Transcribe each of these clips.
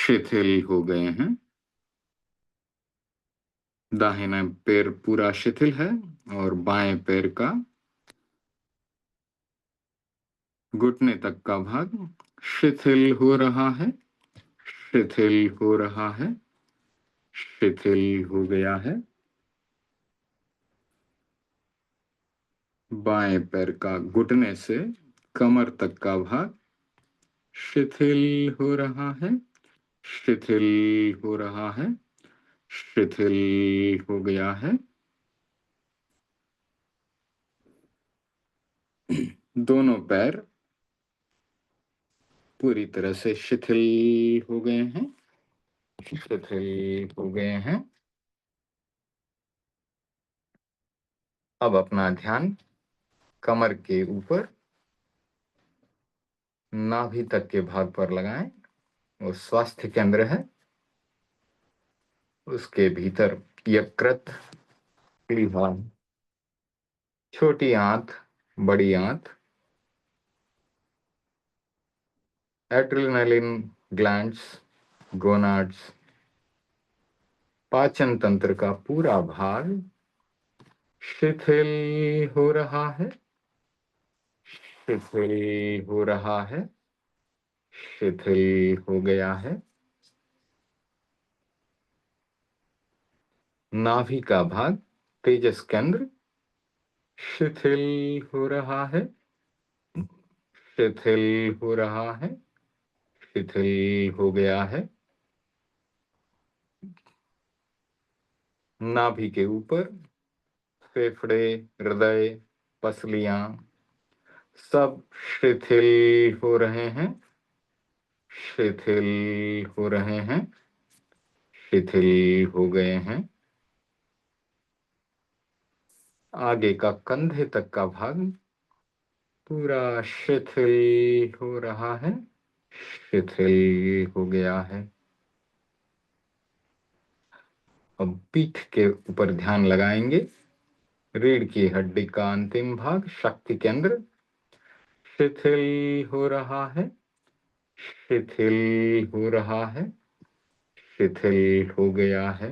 शिथिल हो गए हैं। दाहिना पैर पूरा शिथिल है और बाएं पैर का घुटने तक का भाग शिथिल हो रहा है, शिथिल हो रहा है, शिथिल हो गया है। बाएं पैर का घुटने से कमर तक का भाग शिथिल हो रहा है, शिथिल हो रहा है, शिथिल हो गया है। दोनों पैर पूरी तरह से शिथिल हो गए हैं, शिथिल हो गए हैं। अब अपना ध्यान कमर के ऊपर नाभि तक के भाग पर लगाएं। वो स्वास्थ्य केंद्र है। उसके भीतर यकृत, प्लीहा, छोटी आंत, बड़ी आंत, एड्रेनालिन ग्लैंड्स, गोनाड्स, पाचन तंत्र का पूरा भाग शिथिल हो रहा है, शिथिल हो रहा है, शिथिल हो गया है। नाभि का भाग, तेजस केंद्र, शिथिल हो रहा है, शिथिल हो रहा है, शिथिल हो गया है। नाभि के ऊपर फेफड़े, हृदय, पसलियां सब शिथिल हो रहे हैं, शिथिल हो रहे हैं, शिथिल हो गए हैं। आगे का कंधे तक का भाग पूरा शिथिल हो रहा है, शिथिल हो गया है। अब पीठ के ऊपर ध्यान लगाएंगे। रीढ़ की हड्डी का अंतिम भाग, शक्ति केंद्र, शिथिल हो रहा है, शिथिल हो रहा है, शिथिल हो गया है।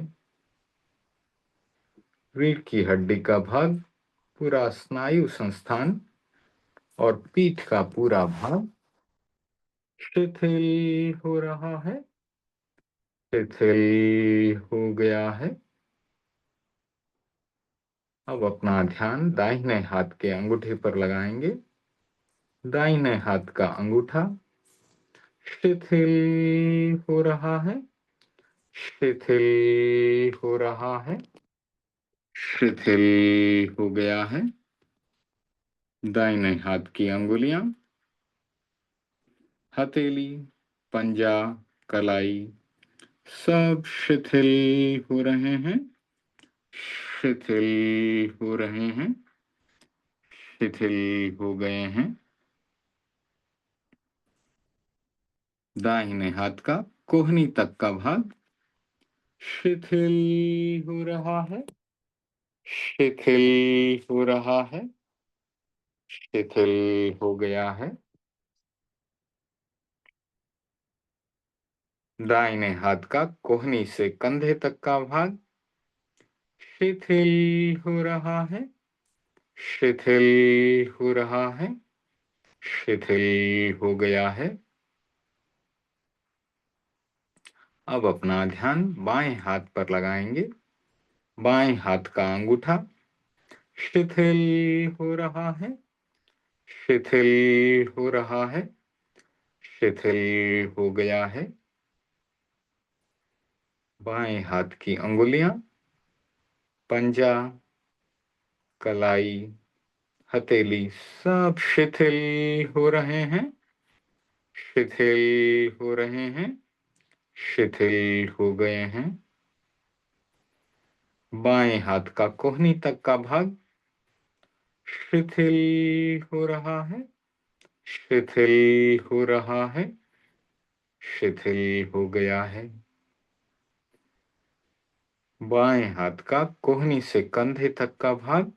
रीढ़ की हड्डी का भाग, पूरा स्नायु संस्थान और पीठ का पूरा भाग शिथिल हो रहा है, शिथिल हो गया है। अब अपना ध्यान दाहिने हाथ के अंगूठे पर लगाएंगे। दाहिने हाथ का अंगूठा शिथिल हो रहा है, शिथिल हो रहा है, शिथिल हो गया है। दाहिने हाथ की अंगुलियां, हथेली, पंजा, कलाई सब शिथिल हो रहे हैं, शिथिल हो रहे हैं, शिथिल हो गए हैं। दाहिने हाथ का कोहनी तक का भाग शिथिल हो रहा है, शिथिल हो रहा है, शिथिल हो गया है। दाहिने हाथ का कोहनी से कंधे तक का भाग शिथिल हो रहा है, शिथिल हो रहा है, शिथिल हो गया है। अब अपना ध्यान बाएं हाथ पर लगाएंगे। बाएं हाथ का अंगूठा शिथिल हो रहा है, शिथिल हो रहा है, शिथिल हो गया है। बाएं हाथ की अंगुलियां, पंजा, कलाई, हथेली सब शिथिल हो रहे हैं, शिथिल हो रहे हैं, शिथिल हो गए हैं। बाएं हाथ का कोहनी तक का भाग शिथिल हो रहा है, शिथिल हो रहा है, शिथिल हो गया है। बाएं हाथ का कोहनी से कंधे तक का भाग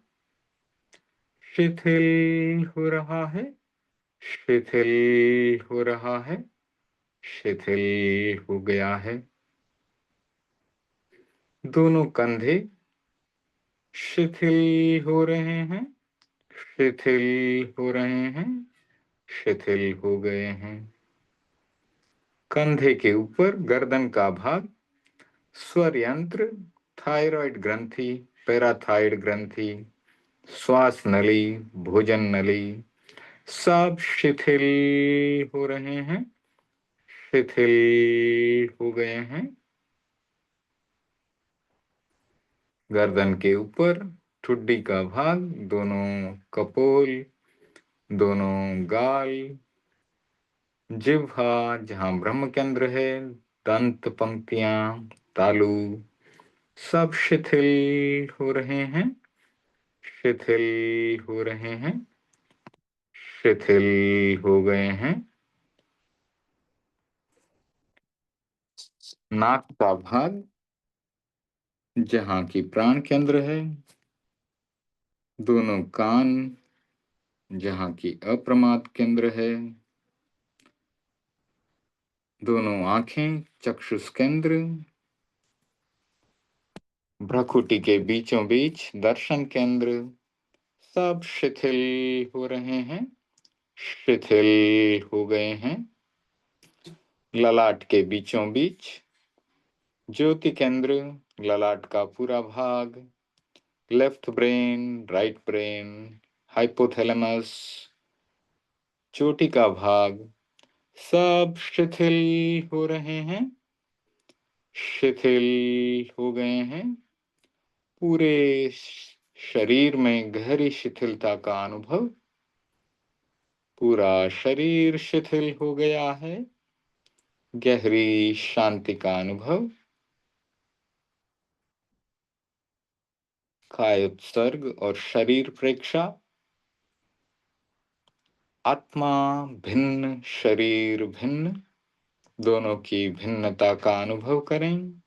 शिथिल हो रहा है, शिथिल हो रहा है, शिथिल हो गया है। दोनों कंधे शिथिल हो रहे हैं, शिथिल हो रहे हैं, शिथिल हो गए हैं। कंधे के ऊपर गर्दन का भाग, स्वर यंत्र, थायराइड ग्रंथि, पैराथाइड ग्रंथि, श्वास नली, भोजन नली, सब शिथिल हो रहे हैं, शिथिल हो गए हैं। गर्दन के ऊपर ठुड्डी का भाग, दोनों कपोल, दोनों गाल, जिह्वा जहां ब्रह्म केंद्र है, दंत पंक्तियां, तालु, सब शिथिल हो रहे हैं, शिथिल हो रहे हैं, शिथिल हो गए हैं। नाक का भाग जहां की प्राण केंद्र है, दोनों कान जहां की अप्रमाद केंद्र है, दोनों आंखें चक्षुष केंद्र, भ्रकुटी के बीचों बीच दर्शन केंद्र, सब शिथिल हो रहे हैं, शिथिल हो गए हैं। ललाट के बीचों बीच ज्योति केंद्र, ललाट का पूरा भाग, left brain, right brain, hypothalamus, चोटी का भाग, सब शिथिल हो रहे हैं, शिथिल हो गए हैं। पूरे शरीर में गहरी शिथिलता का अनुभव, पूरा शरीर शिथिल हो गया है, गहरी शांति का अनुभव। काय उत्सर्ग और शरीर प्रेक्षा। आत्मा भिन्न, शरीर भिन्न, दोनों की भिन्नता का अनुभव करें।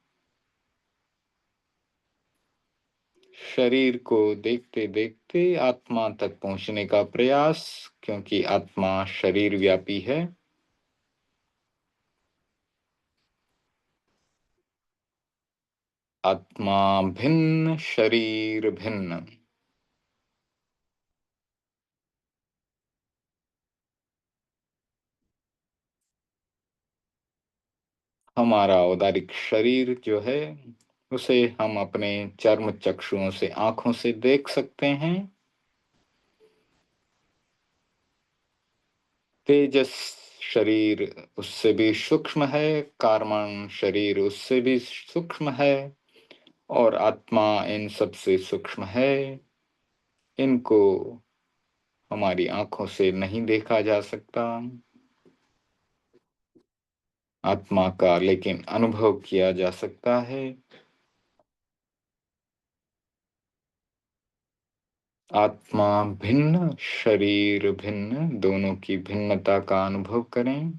शरीर को देखते देखते आत्मा तक पहुंचने का प्रयास, क्योंकि आत्मा शरीर व्यापी है। आत्मा भिन्न, शरीर भिन्न। हमारा औदारिक शरीर जो है उसे हम अपने चर्म चक्षुओं से, आंखों से देख सकते हैं। तेजस शरीर उससे भी सूक्ष्म है, कार्बन शरीर उससे भी सूक्ष्म है, और आत्मा इन सब से सूक्ष्म है। इनको हमारी आंखों से नहीं देखा जा सकता, आत्मा का लेकिन अनुभव किया जा सकता है। आत्मा भिन्न, शरीर भिन्न, दोनों की भिन्नता का अनुभव करें।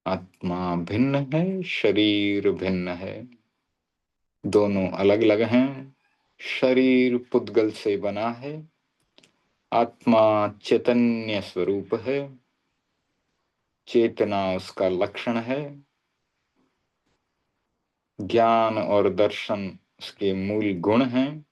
आत्मा भिन्न है, शरीर भिन्न है, दोनों अलग अलग हैं। शरीर पुद्गल से बना है, आत्मा चैतन्य स्वरूप है, चेतना उसका लक्षण है, ज्ञान और दर्शन उसके मूल गुण हैं।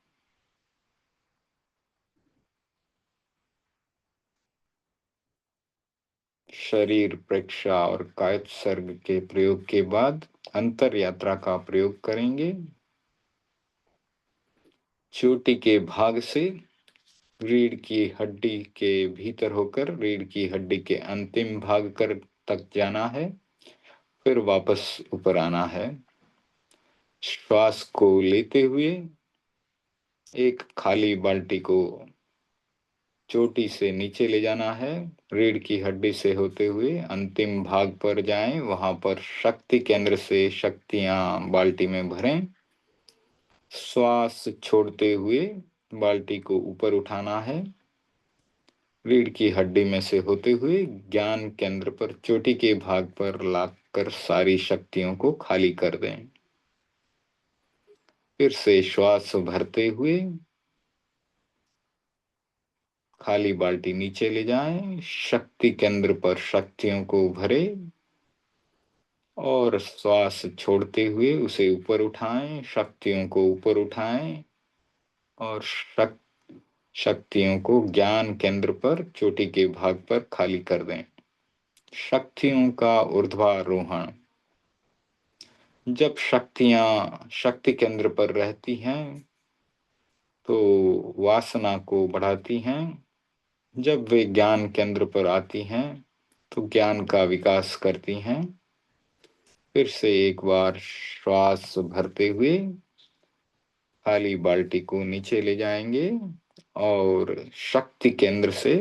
शरीर प्रेक्षा और कायोत्सर्ग के प्रयोग के बाद अंतर यात्रा का प्रयोग करेंगे। चोटी के भाग से रीढ़ की हड्डी के भीतर होकर रीढ़ की हड्डी के अंतिम भाग कर तक जाना है, फिर वापस ऊपर आना है। श्वास को लेते हुए एक खाली बाल्टी को चोटी से नीचे ले जाना है, रीढ़ की हड्डी से होते हुए अंतिम भाग पर जाएं, वहां पर शक्ति केंद्र से शक्तियां बाल्टी में भरें। श्वास छोड़ते हुए बाल्टी को ऊपर उठाना है, रीढ़ की हड्डी में से होते हुए ज्ञान केंद्र पर चोटी के भाग पर लाकर सारी शक्तियों को खाली कर दें। फिर से श्वास भरते हुए खाली बाल्टी नीचे ले जाएं, शक्ति केंद्र पर शक्तियों को भरे और श्वास छोड़ते हुए उसे ऊपर उठाएं, शक्तियों को ऊपर उठाएं और शक्तियों को ज्ञान केंद्र पर चोटी के भाग पर खाली कर दें। शक्तियों का ऊर्ध्वारोहण। जब शक्तियां शक्ति केंद्र पर रहती हैं तो वासना को बढ़ाती हैं। जब वे ज्ञान केंद्र पर आती हैं तो ज्ञान का विकास करती हैं। फिर से एक बार श्वास भरते हुए खाली बाल्टी को नीचे ले जाएंगे और शक्ति केंद्र से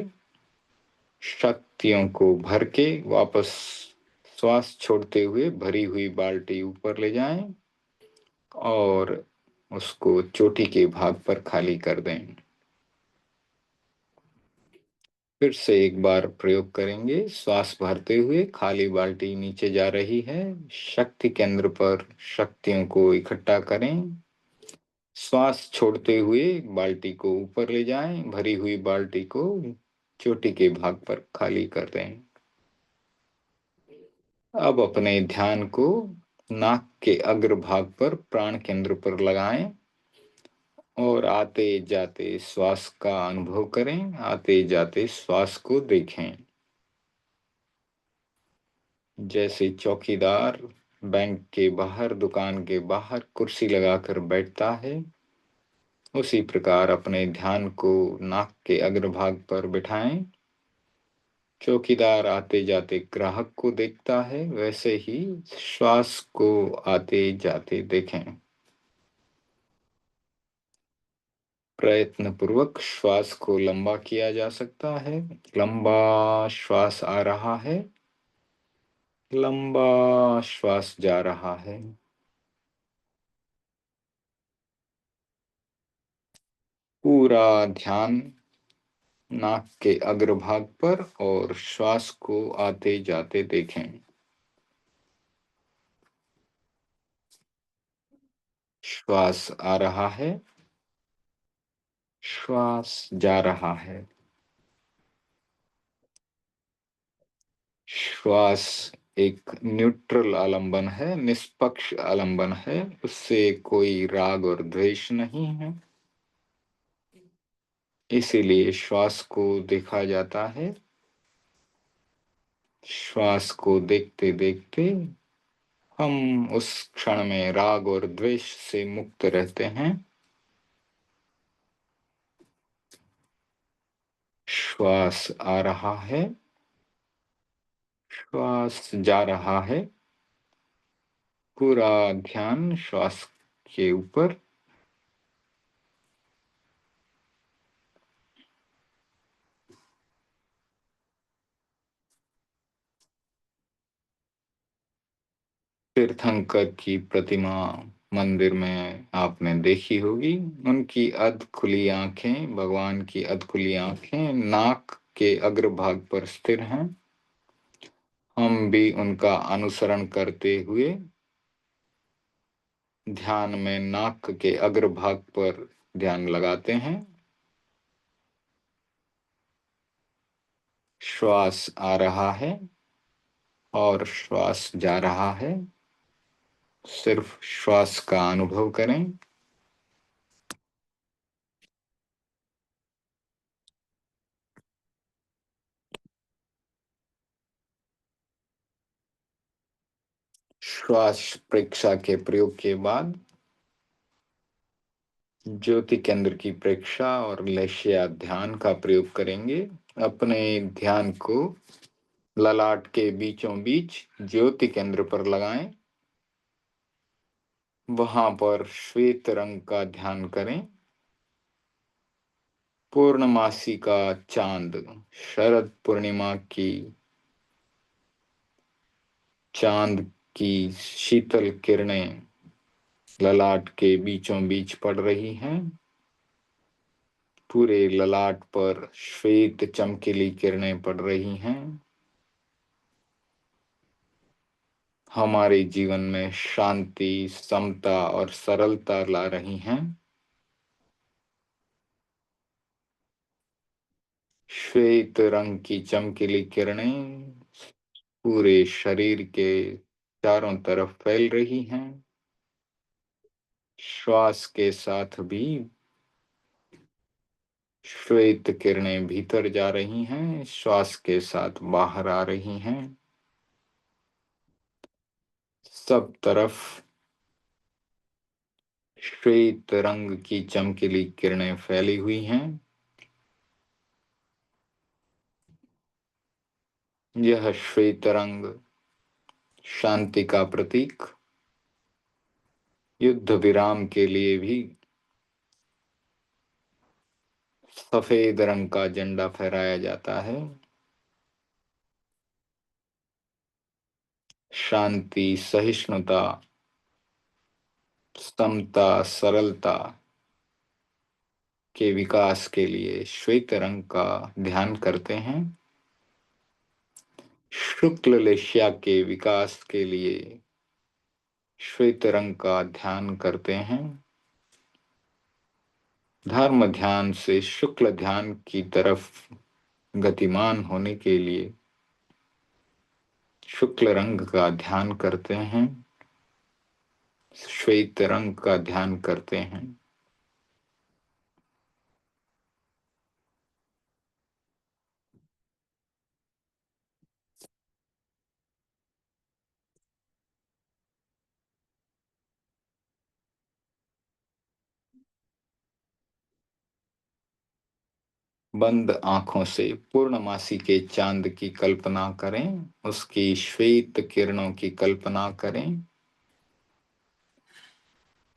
शक्तियों को भर के वापस श्वास छोड़ते हुए भरी हुई बाल्टी ऊपर ले जाएं और उसको चोटी के भाग पर खाली कर दें। फिर से एक बार प्रयोग करेंगे। श्वास भरते हुए खाली बाल्टी नीचे जा रही है, शक्ति केंद्र पर शक्तियों को इकट्ठा करें। श्वास छोड़ते हुए बाल्टी को ऊपर ले जाएं, भरी हुई बाल्टी को चोटी के भाग पर खाली कर दें। अब अपने ध्यान को नाक के अग्रभाग पर प्राण केंद्र पर लगाएं और आते जाते श्वास का अनुभव करें, आते जाते श्वास को देखें। जैसे चौकीदार बैंक के बाहर, दुकान के बाहर कुर्सी लगाकर बैठता है, उसी प्रकार अपने ध्यान को नाक के अग्रभाग पर बिठाएं। चौकीदार आते जाते ग्राहक को देखता है, वैसे ही श्वास को आते जाते देखें। प्रयत्न पूर्वक श्वास को लंबा किया जा सकता है। लंबा श्वास आ रहा है, लंबा श्वास जा रहा है। पूरा ध्यान नाक के अग्रभाग पर और श्वास को आते जाते देखें। श्वास आ रहा है, श्वास जा रहा है। श्वास एक न्यूट्रल आलंबन है, निष्पक्ष आलंबन है, उससे कोई राग और द्वेष नहीं है। इसीलिए श्वास को देखा जाता है। श्वास को देखते देखते हम उस क्षण में राग और द्वेष से मुक्त रहते हैं। श्वास आ रहा है, श्वास जा रहा है। पूरा ध्यान श्वास के ऊपर। तीर्थंकर की प्रतिमा मंदिर में आपने देखी होगी। उनकी अध खुली आंखें, भगवान की अध खुली आंखें नाक के अग्रभाग पर स्थिर हैं। हम भी उनका अनुसरण करते हुए ध्यान में नाक के अग्रभाग पर ध्यान लगाते हैं। श्वास आ रहा है और श्वास जा रहा है। सिर्फ श्वास का अनुभव करें। श्वास प्रेक्षा के प्रयोग के बाद ज्योति केंद्र की प्रेक्षा और लक्ष्य ध्यान का प्रयोग करेंगे। अपने ध्यान को ललाट के बीचों बीच ज्योति केंद्र पर लगाएं। वहां पर श्वेत रंग का ध्यान करें। पूर्णमासी का चांद, शरद पूर्णिमा की चांद की शीतल किरणें ललाट के बीचों बीच पड़ रही हैं। पूरे ललाट पर श्वेत चमकीली किरणें पड़ रही हैं। हमारे जीवन में शांति, समता और सरलता ला रही हैं। श्वेत रंग की चमकीली किरणें पूरे शरीर के चारों तरफ फैल रही हैं। श्वास के साथ भी श्वेत किरणें भीतर जा रही हैं, श्वास के साथ बाहर आ रही हैं। सब तरफ श्वेत रंग की चमकीली किरणें फैली हुई हैं। यह श्वेत रंग शांति का प्रतीक, युद्ध विराम के लिए भी सफेद रंग का झंडा फहराया जाता है। शांति, सहिष्णुता, समता, सरलता के विकास के लिए श्वेत रंग का ध्यान करते हैं। शुक्ल लेशिया के विकास के लिए श्वेत रंग का ध्यान करते हैं। धर्म ध्यान से शुक्ल ध्यान की तरफ गतिमान होने के लिए शुक्ल रंग का ध्यान करते हैं, श्वेत रंग का ध्यान करते हैं। बंद आंखों से पूर्णमासी के चांद की कल्पना करें, उसकी श्वेत किरणों की कल्पना करें।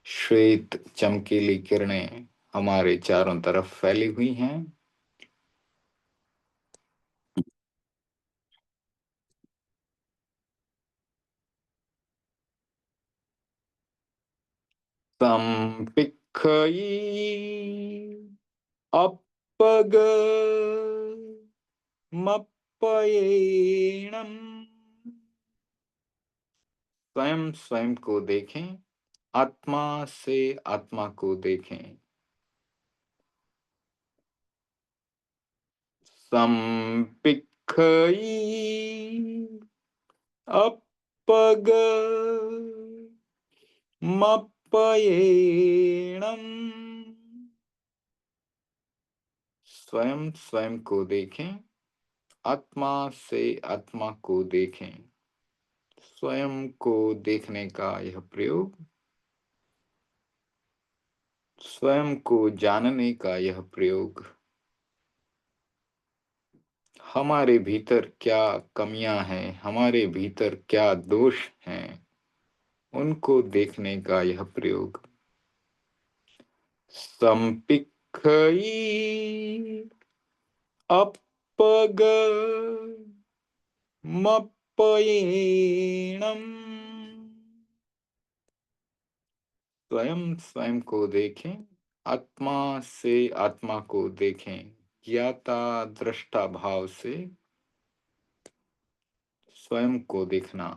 श्वेत चमकीली किरणें हमारे चारों तरफ फैली हुई हैं। संपिक्खयी अपग मप्पयेणम। स्वयं स्वयं को देखें, आत्मा से आत्मा को देखें। संपिक्खयी अपग मप्पयेणम। स्वयं स्वयं को देखें, आत्मा से आत्मा को देखें। स्वयं को देखने का यह प्रयोग, स्वयं को जानने का यह प्रयोग हमारे भीतर क्या कमियां हैं, हमारे भीतर क्या दोष हैं, उनको देखने का यह प्रयोग। संपिक्खयी अपग मप्पयेणम। स्वयं स्वयं को देखें, आत्मा से आत्मा को देखें। ज्ञाता दृष्टा भाव से स्वयं को देखना।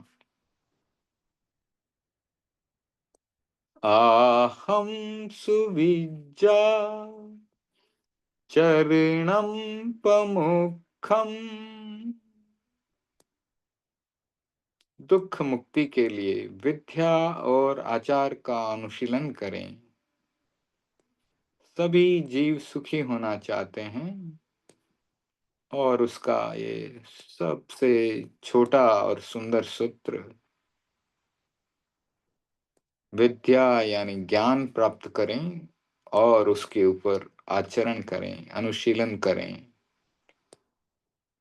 आहम सुविज्जा चरणम पमुखम। दुख मुक्ति के लिए विद्या और आचार का अनुशीलन करें। सभी जीव सुखी होना चाहते हैं और उसका ये सबसे छोटा और सुंदर सूत्र, विद्या यानी ज्ञान प्राप्त करें और उसके ऊपर आचरण करें, अनुशीलन करें।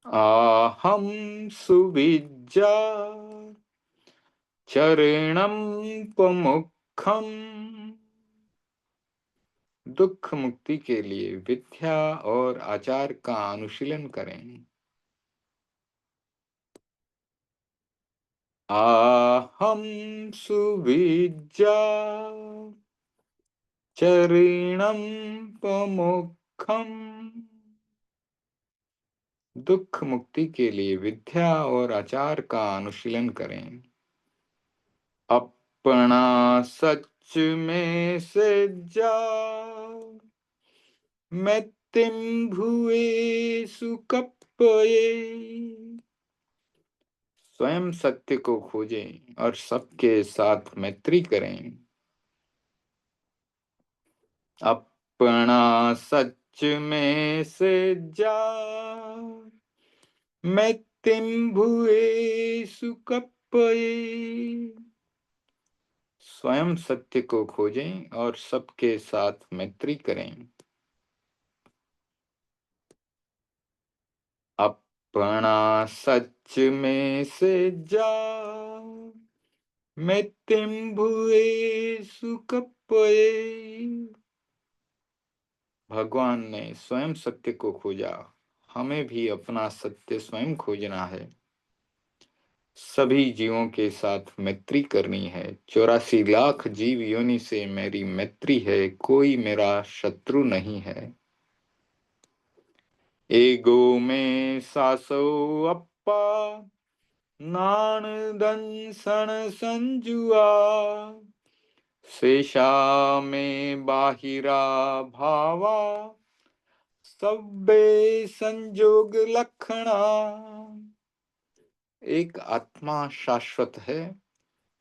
आहम सुविज्जा चरणम पमुखम। दुख मुक्ति के लिए विद्या और आचार का अनुशीलन करें। आहम सुविज्जा चरणम पमुखम। दुख मुक्ति के लिए विद्या और आचार का अनुशीलन करें। अपना सच में से जा, मैं भुवेषु कप्पये। स्वयं सत्य को खोजें और सबके साथ मैत्री करें। अपना सच में से जा मैत्तिम भुवेषु कप्पये। स्वयं सत्य को खोजें और सबके साथ मैत्री करें। अपना सच में से जा मैत्तिम भुवेषु कप्पये। भगवान ने स्वयं सत्य को खोजा, हमें भी अपना सत्य स्वयं खोजना है। सभी जीवों के साथ मैत्री करनी है। 84 लाख जीव योनि से मेरी मैत्री है, कोई मेरा शत्रु नहीं है। एगो में सासो अप्पा नान दंसन संजुआ। शेषा में बाहिरा भावा सब्बे संजोग लक्षणा। एक आत्मा शाश्वत है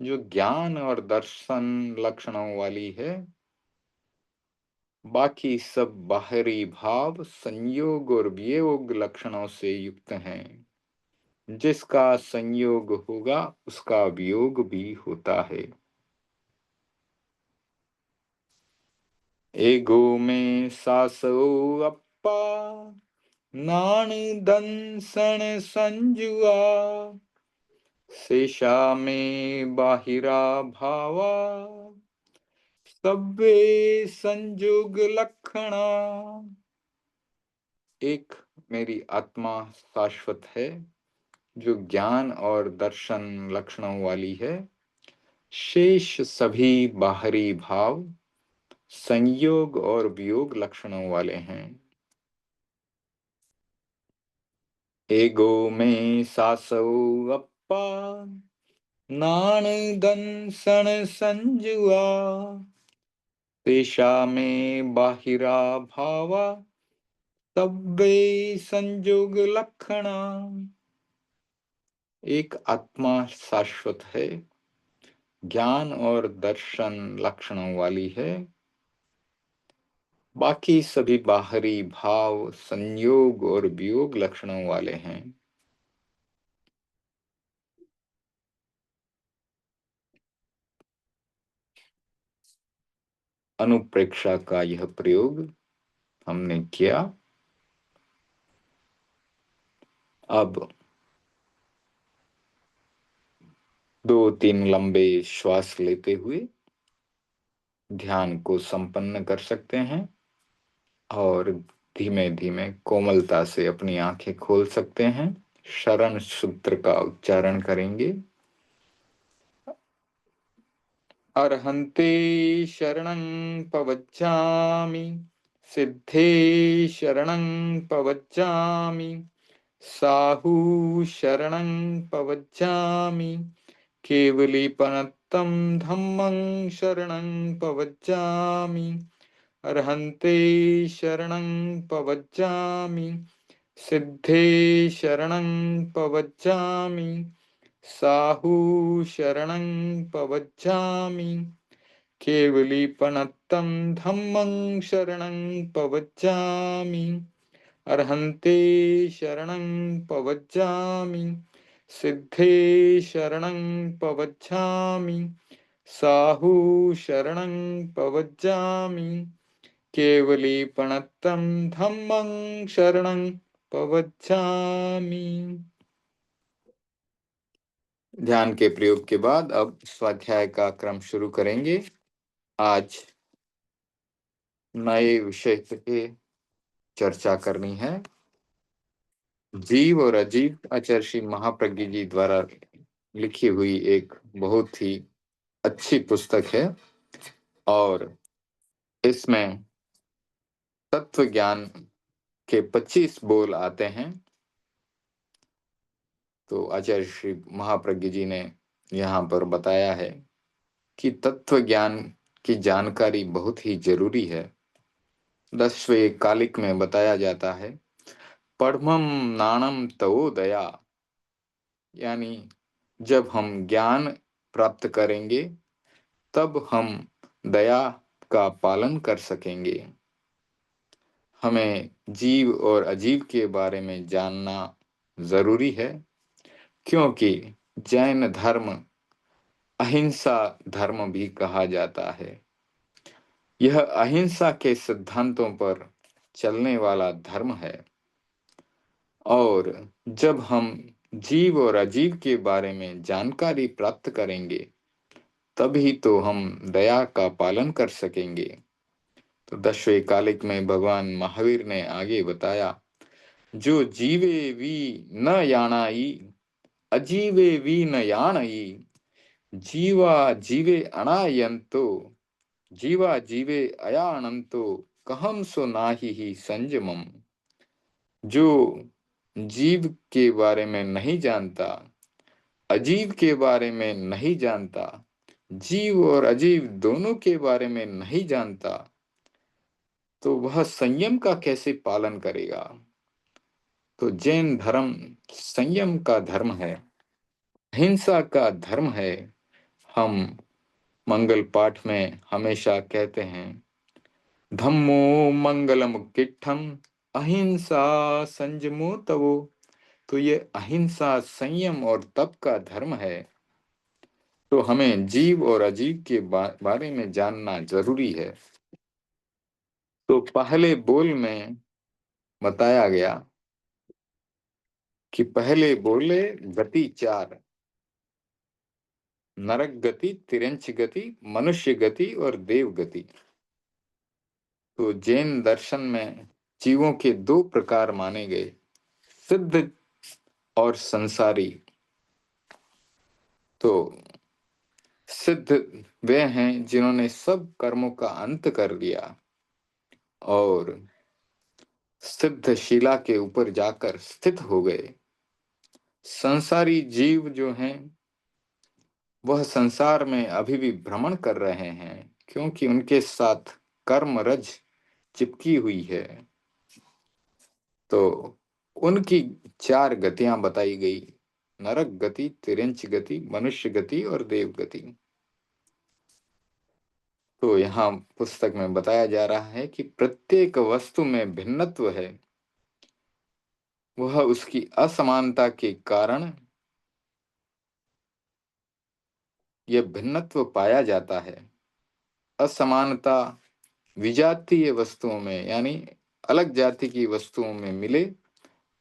जो ज्ञान और दर्शन लक्षणों वाली है। बाकी सब बाहरी भाव संयोग और वियोग लक्षणों से युक्त हैं। जिसका संयोग होगा उसका वियोग भी होता है। एगो में सासो अप्पा नान दंसन संजुआ। शेषा में बाहिरा भावा सब्बे संजोग लक्षणा। एक मेरी आत्मा शाश्वत है जो ज्ञान और दर्शन लक्षणों वाली है। शेष सभी बाहरी भाव संयोग और वियोग लक्षणों वाले हैं। एगो में सासो अप्पा नान दंसन संजुआ। शेषा में बाहिरा भावा सब्बे संजोग लक्षणा। एक आत्मा शाश्वत है, ज्ञान और दर्शन लक्षणों वाली है। बाकी सभी बाहरी भाव संयोग और वियोग लक्षणों वाले हैं। अनुप्रेक्षा का यह प्रयोग हमने किया। अब 2-3 लंबे श्वास लेते हुए ध्यान को संपन्न कर सकते हैं और धीमे धीमे कोमलता से अपनी आंखें खोल सकते हैं। शरण सूत्र का उच्चारण करेंगे। अर्हन्ते शरणं पवज्जामि, सिद्धे शरणं पवज्जामि, साहु शरणं पवज्जामि, केवलीपनत्तं धम्मं शरणं पवज्जामि। अर्हन्ते शरणं पवज्जामि, सिद्धे शरणं पवज्जामि, साहु शरणं पवज्जामि, केवलीपनत्तं धम्मं शरणं पवज्जामि। अर्हन्ते शरणं पवज्जामि, सिद्धे शरणं पवज्जामि, साहु शरणं पवज्जामि, केवलीपनत्तं धम्मं शरणं पवज्जामि। ध्यान के प्रयोग के बाद अब स्वाध्याय का क्रम शुरू करेंगे। आज नए विषय पे चर्चा करनी है। जीव और अजीव आचार्य श्री महाप्रज्ञ जी द्वारा लिखी हुई एक बहुत ही अच्छी पुस्तक है और इसमें तत्व ज्ञान के 25 बोल आते हैं। तो आचार्य श्री महाप्रज्ञ जी ने यहाँ पर बताया है कि तत्व ज्ञान की जानकारी बहुत ही जरूरी है। 10वें कालिक में बताया जाता है, पढ़मम नाणम तवो दया, यानी जब हम ज्ञान प्राप्त करेंगे तब हम दया का पालन कर सकेंगे। हमें जीव और अजीव के बारे में जानना जरूरी है, क्योंकि जैन धर्म अहिंसा धर्म भी कहा जाता है। यह अहिंसा के सिद्धांतों पर चलने वाला धर्म है, और जब हम जीव और अजीव के बारे में जानकारी प्राप्त करेंगे तभी तो हम दया का पालन कर सकेंगे। तो 10वें कालिक में भगवान महावीर ने आगे बताया, जो जीवे वी न याणाई, अजीवे वी न याणई, जीवा जीवे अणायंतो, जीवा जीवे अयानंतो, कहम सो नाही ही संजमम। जो जीव के बारे में नहीं जानता, अजीव के बारे में नहीं जानता, जीव और अजीव दोनों के बारे में नहीं जानता, तो वह संयम का कैसे पालन करेगा। तो जैन धर्म संयम का धर्म है, हिंसा का धर्म है। हम मंगल पाठ में हमेशा कहते हैं, धम्मो मंगलम किट्ठम, अहिंसा संयमो तवो। तो ये अहिंसा संयम और तप का धर्म है। तो हमें जीव और अजीव के बारे में जानना जरूरी है। तो पहले बोल में बताया गया कि पहले बोले गति 4, नरक गति, तिरंच गति, मनुष्य गति और देव गति। तो जैन दर्शन में जीवों के 2 प्रकार माने गए, सिद्ध और संसारी। तो सिद्ध वे हैं जिन्होंने सब कर्मों का अंत कर लिया और सिद्ध शिला के ऊपर जाकर स्थित हो गए। संसारी जीव जो हैं वह संसार में अभी भी भ्रमण कर रहे हैं, क्योंकि उनके साथ कर्म रज चिपकी हुई है। तो उनकी 4 गतियां बताई गई, नरक गति, तिरंच गति, मनुष्य गति और देव गति। तो यहाँ पुस्तक में बताया जा रहा है कि प्रत्येक वस्तु में भिन्नत्व है, वह उसकी असमानता के कारण यह भिन्नत्व पाया जाता है। असमानता विजातीय वस्तुओं में, यानी अलग जाति की वस्तुओं में मिले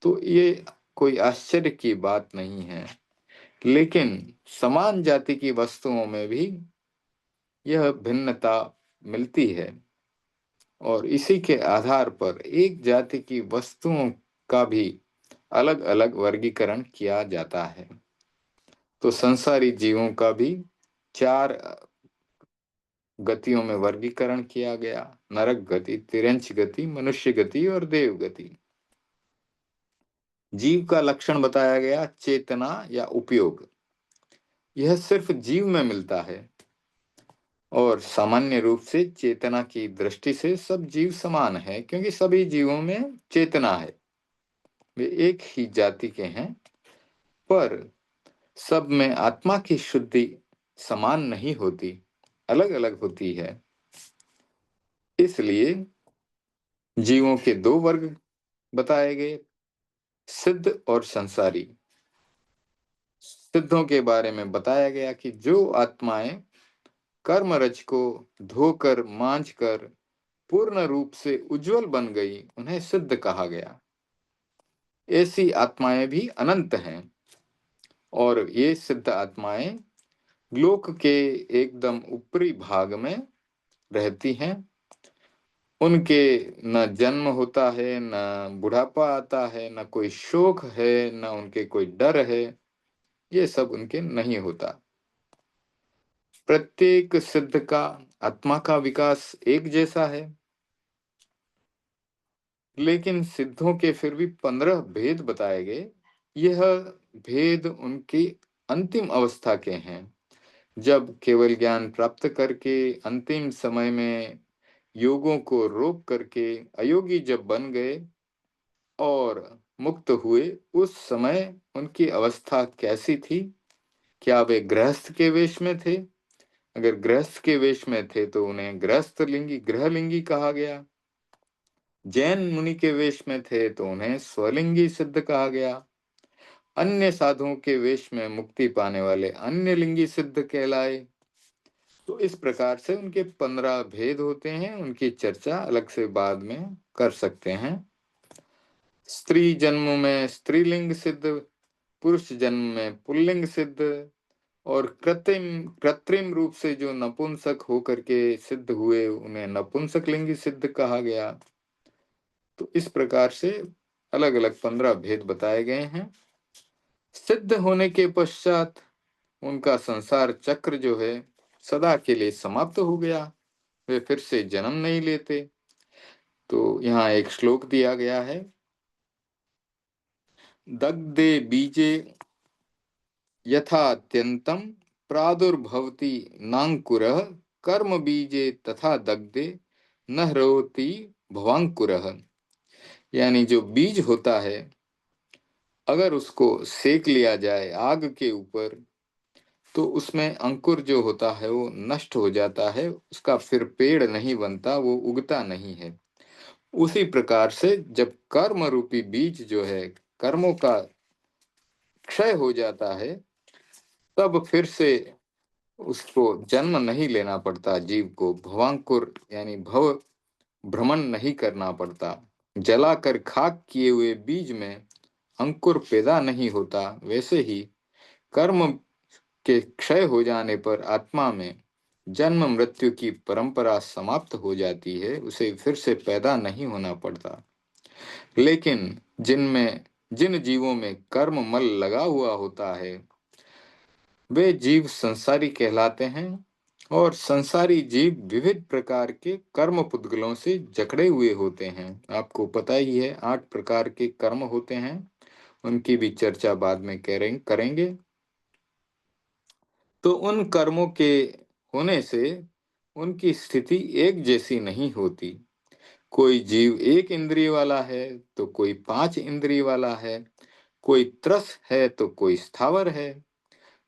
तो ये कोई आश्चर्य की बात नहीं है, लेकिन समान जाति की वस्तुओं में भी यह भिन्नता मिलती है, और इसी के आधार पर एक जाति की वस्तुओं का भी अलग अलग वर्गीकरण किया जाता है। तो संसारी जीवों का भी 4 गतियों में वर्गीकरण किया गया, नरक गति, तिरंच गति, मनुष्य गति और देव गति। जीव का लक्षण बताया गया, चेतना या उपयोग। यह सिर्फ जीव में मिलता है, और सामान्य रूप से चेतना की दृष्टि से सब जीव समान है, क्योंकि सभी जीवों में चेतना है, वे एक ही जाति के हैं। पर सब में आत्मा की शुद्धि समान नहीं होती, अलग अलग होती है। इसलिए जीवों के 2 वर्ग बताए गए, सिद्ध और संसारी। सिद्धों के बारे में बताया गया कि जो आत्माएं कर्मरज को धोकर मांझ कर पूर्ण रूप से उज्जवल बन गई, उन्हें सिद्ध कहा गया। ऐसी आत्माएं भी अनंत हैं, और ये सिद्ध आत्माएं लोक के एकदम ऊपरी भाग में रहती हैं। उनके न जन्म होता है, न बुढ़ापा आता है, न कोई शोक है, न उनके कोई डर है, ये सब उनके नहीं होता। प्रत्येक सिद्ध का आत्मा का विकास एक जैसा है, लेकिन सिद्धों के फिर भी 15 भेद बताए गए। यह भेद उनकी अंतिम अवस्था के हैं, जब केवल ज्ञान प्राप्त करके अंतिम समय में योगों को रोक करके अयोगी जब बन गए और मुक्त हुए, उस समय उनकी अवस्था कैसी थी? क्या वे गृहस्थ के वेश में थे? अगर गृहस्थ के वेश में थे तो उन्हें गृहलिंगी कहा गया। जैन मुनि के वेश में थे तो उन्हें स्वलिंगी सिद्ध कहा गया। अन्य साधुओं के वेश में मुक्ति पाने वाले अन्य लिंगी सिद्ध कहलाए। तो इस प्रकार से उनके 15 भेद होते हैं, उनकी चर्चा अलग से बाद में कर सकते हैं। स्त्री जन्म में स्त्रीलिंग सिद्ध, पुरुष जन्म में पुल्लिंग सिद्ध, और कृत्रिम कृत्रिम रूप से जो नपुंसक होकर के सिद्ध हुए उन्हें नपुंसक लिंगी सिद्ध कहा गया। तो इस प्रकार से अलग अलग 15 भेद बताए गए हैं। सिद्ध होने के पश्चात उनका संसार चक्र जो है सदा के लिए समाप्त हो गया, वे फिर से जन्म नहीं लेते। तो यहाँ एक श्लोक दिया गया है, दग्धे बीजे यथात्यंतम प्रादुर्भवति नांकुरः कर्म बीजे तथा दग्धे न ह्रोति भवांकुरः। यानी जो बीज होता है, अगर उसको सेक लिया जाए आग के ऊपर तो उसमें अंकुर जो होता है वो नष्ट हो जाता है, उसका फिर पेड़ नहीं बनता, वो उगता नहीं है। उसी प्रकार से जब कर्म रूपी बीज जो है, कर्मों का क्षय हो जाता है, तब फिर से उसको जन्म नहीं लेना पड़ता, जीव को भवांकुर यानी भव भ्रमण नहीं करना पड़ता। जलाकर खाक किए हुए बीज में अंकुर पैदा नहीं होता, वैसे ही कर्म के क्षय हो जाने पर आत्मा में जन्म मृत्यु की परंपरा समाप्त हो जाती है, उसे फिर से पैदा नहीं होना पड़ता। लेकिन जिन जीवों में कर्म मल लगा हुआ होता है, वे जीव संसारी कहलाते हैं। और संसारी जीव विविध प्रकार के कर्म पुद्गलों से जकड़े हुए होते हैं। आपको पता ही है 8 प्रकार के कर्म होते हैं, उनकी भी चर्चा बाद में करेंगे। तो उन कर्मों के होने से उनकी स्थिति एक जैसी नहीं होती। कोई जीव 1 इंद्रिय वाला है तो कोई 5 इंद्रिय वाला है, कोई त्रस है तो कोई स्थावर है,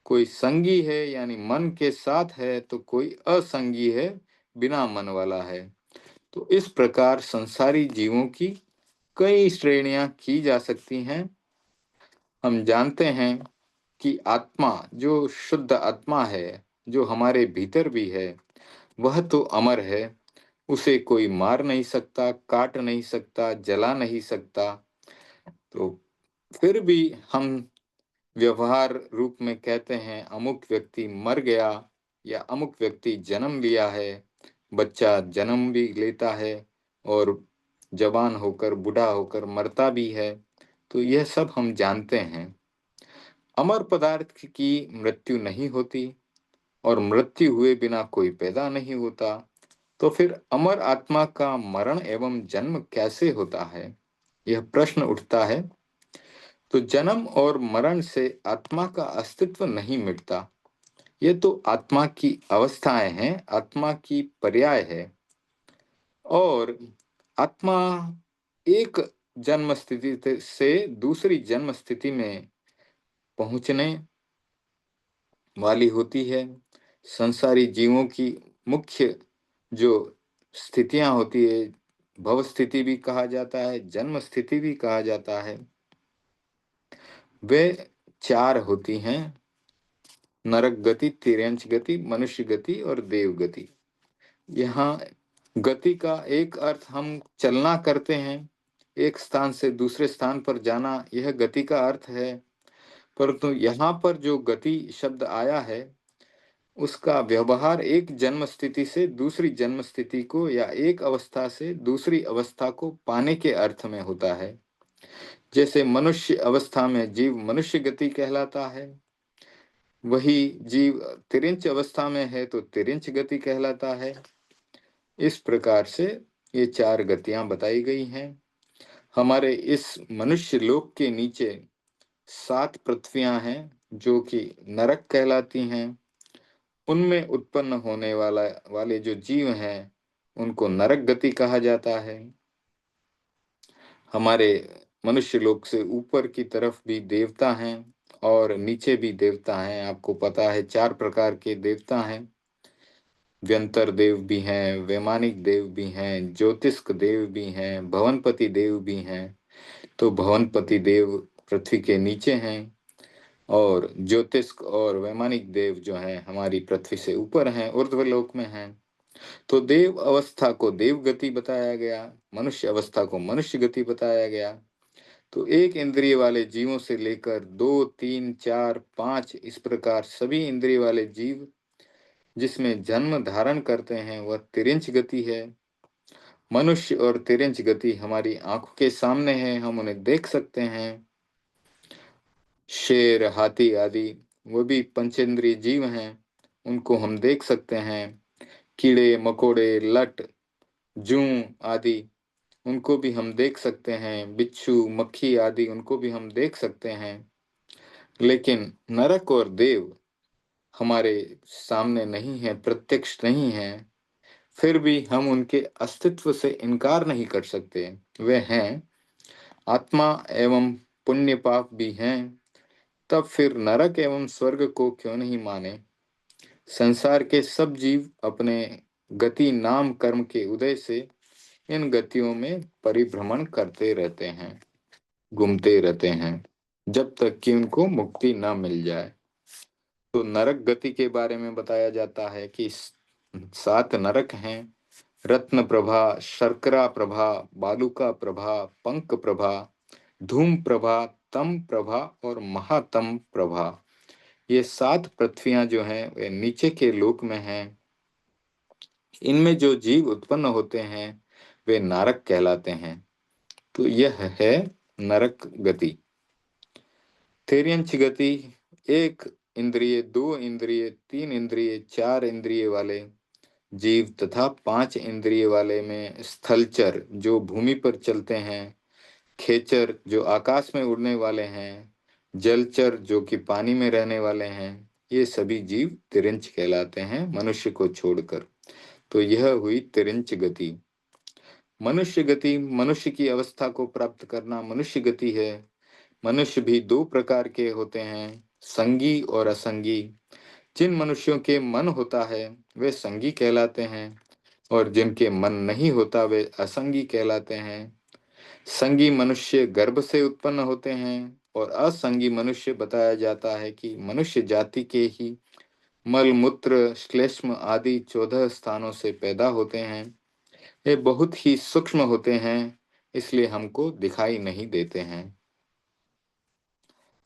कोई संगी है यानी मन के साथ है तो कोई असंगी है, बिना मन वाला है। तो इस प्रकार संसारी जीवों की कई श्रेणियां की जा सकती हैं। हम जानते हैं कि आत्मा, जो शुद्ध आत्मा है, जो हमारे भीतर भी है, वह तो अमर है। उसे कोई मार नहीं सकता, काट नहीं सकता, जला नहीं सकता। तो फिर भी हम व्यवहार रूप में कहते हैं अमुक व्यक्ति मर गया या अमुक व्यक्ति जन्म लिया है। बच्चा जन्म भी लेता है और जवान होकर बूढ़ा होकर मरता भी है। तो यह सब हम जानते हैं। अमर पदार्थ की मृत्यु नहीं होती और मृत्यु हुए बिना कोई पैदा नहीं होता। तो फिर अमर आत्मा का मरण एवं जन्म कैसे होता है, यह प्रश्न उठता है। तो जन्म और मरण से आत्मा का अस्तित्व नहीं मिटता। ये तो आत्मा की अवस्थाएं हैं, आत्मा की पर्याय है। और आत्मा एक जन्म स्थिति से दूसरी जन्म स्थिति में पहुंचने वाली होती है। संसारी जीवों की मुख्य जो स्थितियां होती है, भव स्थिति भी कहा जाता है, जन्म स्थिति भी कहा जाता है। वे 4 होती हैं, नरक गति, तिर्यंच गति, मनुष्य गति और देव गति। यहाँ गति का एक अर्थ हम चलना करते हैं, एक स्थान से दूसरे स्थान पर जाना, यह गति का अर्थ है। परंतु यहाँ पर जो गति शब्द आया है, उसका व्यवहार एक जन्म स्थिति से दूसरी जन्म स्थिति को या एक अवस्था से दूसरी अवस्था को पाने के अर्थ में होता है। जैसे मनुष्य अवस्था में जीव मनुष्य गति कहलाता है, वही जीव तिरिंच अवस्था में है तो तिरिंच गति कहलाता है। इस प्रकार से ये 4 गतियां बताई गई हैं। हमारे इस मनुष्य लोक के नीचे 7 पृथ्वियां हैं जो कि नरक कहलाती हैं। उनमें उत्पन्न होने वाले जो जीव हैं, उनको नरक गति कहा जाता है। हमारे मनुष्य लोक से ऊपर की तरफ भी देवता हैं और नीचे भी देवता हैं। आपको पता है 4 प्रकार के देवता हैं। व्यंतर देव भी हैं, वैमानिक देव भी हैं, ज्योतिष्क देव भी हैं, भवनपति देव भी हैं। तो भवनपति देव पृथ्वी के नीचे हैं और ज्योतिष्क और वैमानिक देव जो हैं हमारी पृथ्वी से ऊपर हैं, ऊर्ध्वलोक में हैं। तो देव अवस्था को देव गति बताया गया, मनुष्य अवस्था को मनुष्य गति बताया गया। तो एक इंद्रिय वाले जीवों से लेकर 2, 3, 4, 5 इस प्रकार सभी इंद्रिय वाले जीव जिसमें जन्म धारण करते हैं वह तिर्यंच गति है। मनुष्य और तिर्यंच गति हमारी आंखों के सामने है, हम उन्हें देख सकते हैं। शेर, हाथी आदि वो भी पंचेंद्रिय जीव हैं, उनको हम देख सकते हैं। कीड़े मकोड़े, लट, जूं आदि उनको भी हम देख सकते हैं। बिच्छू, मक्खी आदि उनको भी हम देख सकते हैं। लेकिन नरक और देव हमारे सामने नहीं है, प्रत्यक्ष नहीं है। फिर भी हम उनके अस्तित्व से इनकार नहीं कर सकते। वे हैं, आत्मा एवं पुण्य पाप भी हैं। तब फिर नरक एवं स्वर्ग को क्यों नहीं माने। संसार के सब जीव अपने गति नाम कर्म के उदय से इन गतियों में परिभ्रमण करते रहते हैं, घूमते रहते हैं, जब तक कि उनको मुक्ति न मिल जाए। तो नरक गति के बारे में बताया जाता है कि 7 नरक हैं। रत्न प्रभा, शर्करा प्रभा, बालुका प्रभा, पंक प्रभा, धूम प्रभा, तम प्रभा और महातम प्रभा। ये 7 पृथ्वियां जो हैं वे नीचे के लोक में हैं। इनमें जो जीव उत्पन्न होते हैं वे नारक कहलाते हैं। तो यह है नरक गति। तिर्यंच गति 1 इंद्रिय, 2 इंद्रिय, 3 इंद्रिय, 4 इंद्रिय वाले जीव तथा 5 इंद्रिय वाले में स्थलचर जो भूमि पर चलते हैं, खेचर जो आकाश में उड़ने वाले हैं, जलचर जो कि पानी में रहने वाले हैं, ये सभी जीव तिर्यंच कहलाते हैं मनुष्य को छोड़कर। तो यह हुई तिर्यंच गति। मनुष्य गति, मनुष्य की अवस्था को प्राप्त करना मनुष्य गति है। मनुष्य भी 2 प्रकार के होते हैं, संगी और असंगी। जिन मनुष्यों के मन होता है वे संगी कहलाते हैं और जिनके मन नहीं होता वे असंगी कहलाते हैं। संगी मनुष्य गर्भ से उत्पन्न होते हैं और असंगी मनुष्य बताया जाता है कि मनुष्य जाति के ही मल मूत्र श्लेष्म आदि 14 स्थानों से पैदा होते हैं। ये बहुत ही सूक्ष्म होते हैं, इसलिए हमको दिखाई नहीं देते हैं।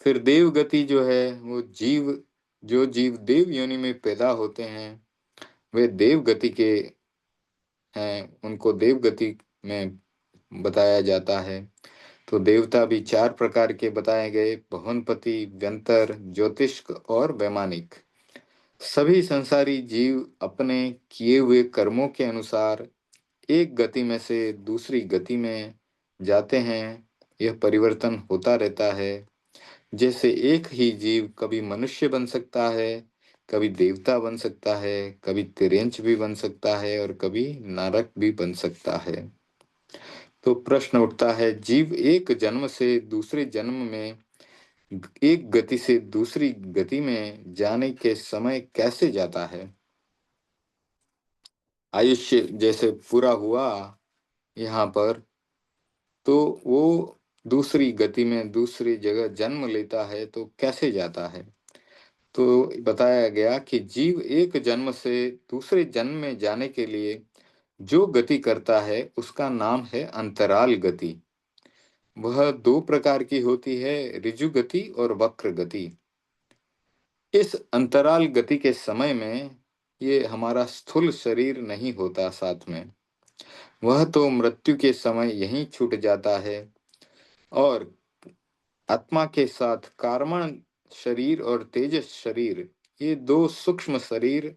फिर देव गति जो है वो जो जीव देव योनि में पैदा होते हैं वे देव गति के हैं, उनको देव गति में बताया जाता है। तो देवता भी 4 प्रकार के बताए गए, भवनपति, व्यंतर, ज्योतिष्क और वैमानिक। सभी संसारी जीव अपने किए हुए कर्मों के अनुसार एक गति में से दूसरी गति में जाते हैं। यह परिवर्तन होता रहता है। जैसे एक ही जीव कभी मनुष्य बन सकता है, कभी देवता बन सकता है, कभी तिर्यंच भी बन सकता है और कभी नरक भी बन सकता है। तो प्रश्न उठता है, जीव एक जन्म से दूसरे जन्म में एक गति से दूसरी गति में जाने के समय कैसे जाता है। आयुष्य जैसे पूरा हुआ यहाँ पर, तो वो दूसरी गति में दूसरी जगह जन्म लेता है तो कैसे जाता है। तो बताया गया कि जीव एक जन्म से दूसरे जन्म में जाने के लिए जो गति करता है उसका नाम है अंतराल गति। वह 2 प्रकार की होती है, ऋजु गति और वक्र गति। इस अंतराल गति के समय में ये हमारा स्थूल शरीर नहीं होता साथ में, वह तो मृत्यु के समय यहीं छूट जाता है और आत्मा के साथ कार्मण शरीर और तेजस शरीर, ये 2 सूक्ष्म शरीर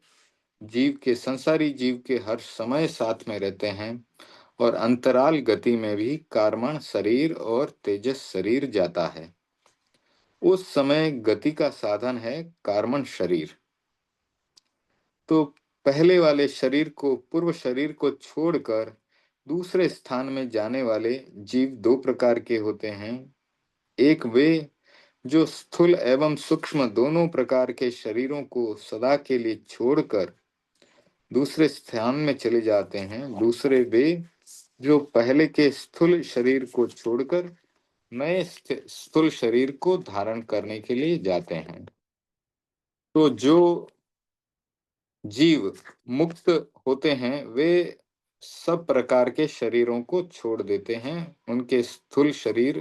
जीव के, संसारी जीव के हर समय साथ में रहते हैं और अंतराल गति में भी कार्मण शरीर और तेजस शरीर जाता है। उस समय गति का साधन है कार्मण शरीर। तो पहले वाले शरीर को पूर्व शरीर को छोड़कर दूसरे स्थान में जाने वाले जीव दो प्रकार के होते हैं। एक वे जो स्थूल एवं सूक्ष्म दोनों प्रकार के शरीरों को सदा के लिए छोड़कर दूसरे स्थान में चले जाते हैं। दूसरे वे जो पहले के स्थूल शरीर को छोड़कर नए स्थूल शरीर को धारण करने के लिए जाते हैं। तो जो जीव मुक्त होते हैं वे सब प्रकार के शरीरों को छोड़ देते हैं। उनके स्थूल शरीर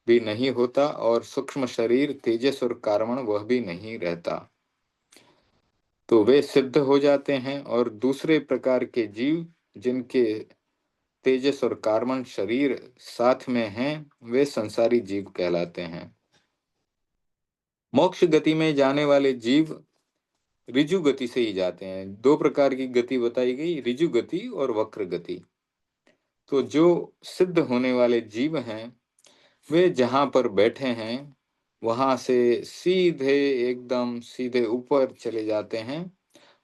भी नहीं होता और सूक्ष्म शरीर तेजस और कार्बन वह भी नहीं रहता। तो वे सिद्ध हो जाते हैं। और दूसरे प्रकार के जीव जिनके तेजस और कार्बन शरीर साथ में हैं वे संसारी जीव कहलाते हैं। मोक्ष गति में जाने वाले जीव ऋजु गति से ही जाते हैं। दो प्रकार की गति बताई गई, ऋजु गति और वक्र गति। तो जो सिद्ध होने वाले जीव हैं वे जहां पर बैठे हैं वहां से सीधे एकदम सीधे ऊपर चले जाते हैं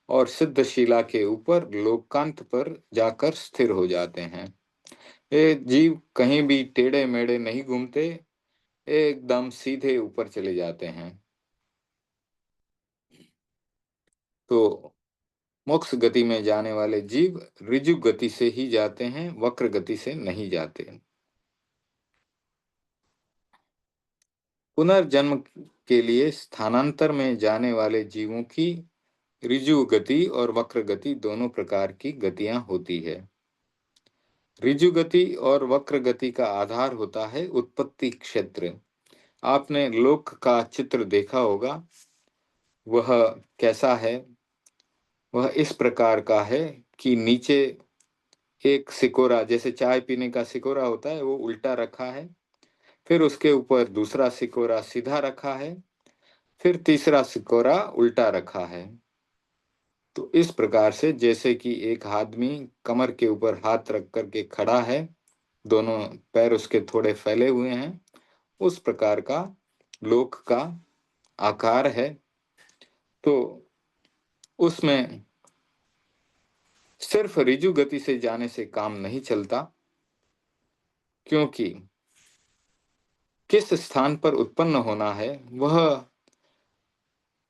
और सिद्ध शिला के ऊपर लोकांत पर जाकर स्थिर हो जाते हैं। ये जीव कहीं भी टेढ़े मेढ़े नहीं घूमते, एकदम सीधे ऊपर चले जाते हैं। तो मोक्ष गति में जाने वाले जीव ऋजु गति से ही जाते हैं, वक्र गति से नहीं जाते। पुनर्जन्म के लिए स्थानांतर में जाने वाले जीवों की ऋजु गति और वक्र गति दोनों प्रकार की गतियां होती है। ऋजु गति और वक्र गति का आधार होता है उत्पत्ति क्षेत्र। आपने लोक का चित्र देखा होगा, वह कैसा है? वह इस प्रकार का है कि नीचे एक सिकोरा, जैसे चाय पीने का सिकोरा होता है, वो उल्टा रखा है। फिर उसके ऊपर दूसरा सिकोरा सीधा रखा है। फिर तीसरा सिकोरा उल्टा रखा है। तो इस प्रकार से जैसे कि एक आदमी कमर के ऊपर हाथ रख करके खड़ा है, दोनों पैर उसके थोड़े फैले हुए हैं, उस प्रकार का लोक का आकार है। तो उसमें सिर्फ ऋजु गति से जाने से काम नहीं चलता, क्योंकि किस स्थान पर उत्पन्न होना है वह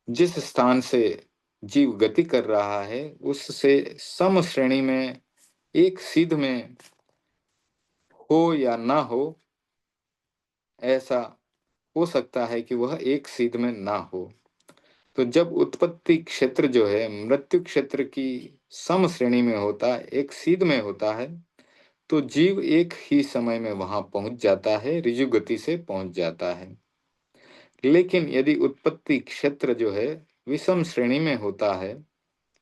जिस स्थान से जीव गति कर रहा है उससे सम श्रेणी में एक सीध में हो या ना हो। ऐसा हो सकता है कि वह एक सीध में ना हो। तो जब उत्पत्ति क्षेत्र जो है मृत्यु क्षेत्र की सम श्रेणी में होता है, एक सीध में होता है, तो जीव एक ही समय में वहां पहुंच जाता है, ऋजु गति से पहुंच जाता है। लेकिन यदि उत्पत्ति क्षेत्र जो है विषम श्रेणी में होता है,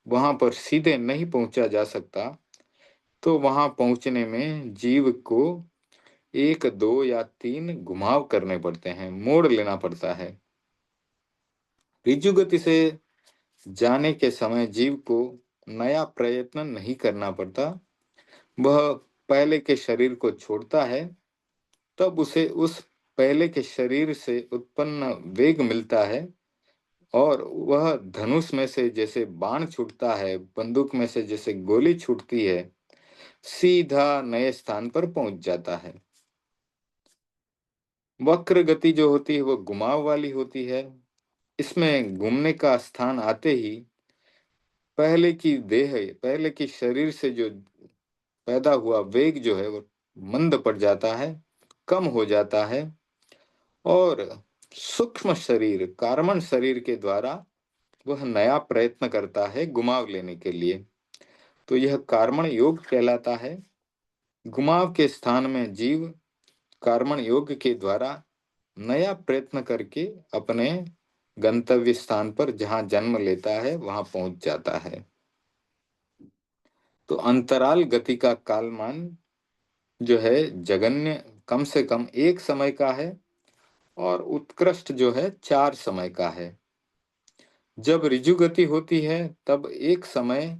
वहां पर सीधे नहीं पहुंचा जा सकता, तो वहां पहुंचने में जीव को एक दो या तीन घुमाव करने पड़ते हैं, मोड़ लेना पड़ता है। ऋजु गति से जाने के समय जीव को नया प्रयत्न नहीं करना पड़ता। वह पहले के शरीर को छोड़ता है, तब उसे उस पहले के शरीर से उत्पन्न वेग मिलता है और वह धनुष में से जैसे बाण छूटता है, बंदूक में से जैसे गोली छूटती है, सीधा नए स्थान पर पहुंच जाता है। वक्र गति जो होती है वह घुमाव वाली होती है। इसमें घूमने का स्थान आते ही पहले की देह, पहले की शरीर से जो पैदा हुआ वेग जो है वो मंद पड़ जाता है, कम हो जाता है और सूक्ष्म शरीर कार्बन शरीर के द्वारा वह नया प्रयत्न करता है घुमाव लेने के लिए। तो यह कार्बन योग कहलाता है। घुमाव के स्थान में जीव कार्बन योग के द्वारा नया प्रयत्न करके अपने गंतव्य स्थान पर जहां जन्म लेता है वहां पहुंच जाता है। तो अंतराल गति का कालमान जो है जगन्य कम से कम एक समय का है और उत्कृष्ट जो है 4 समय का है। जब ऋजु गति होती है तब एक समय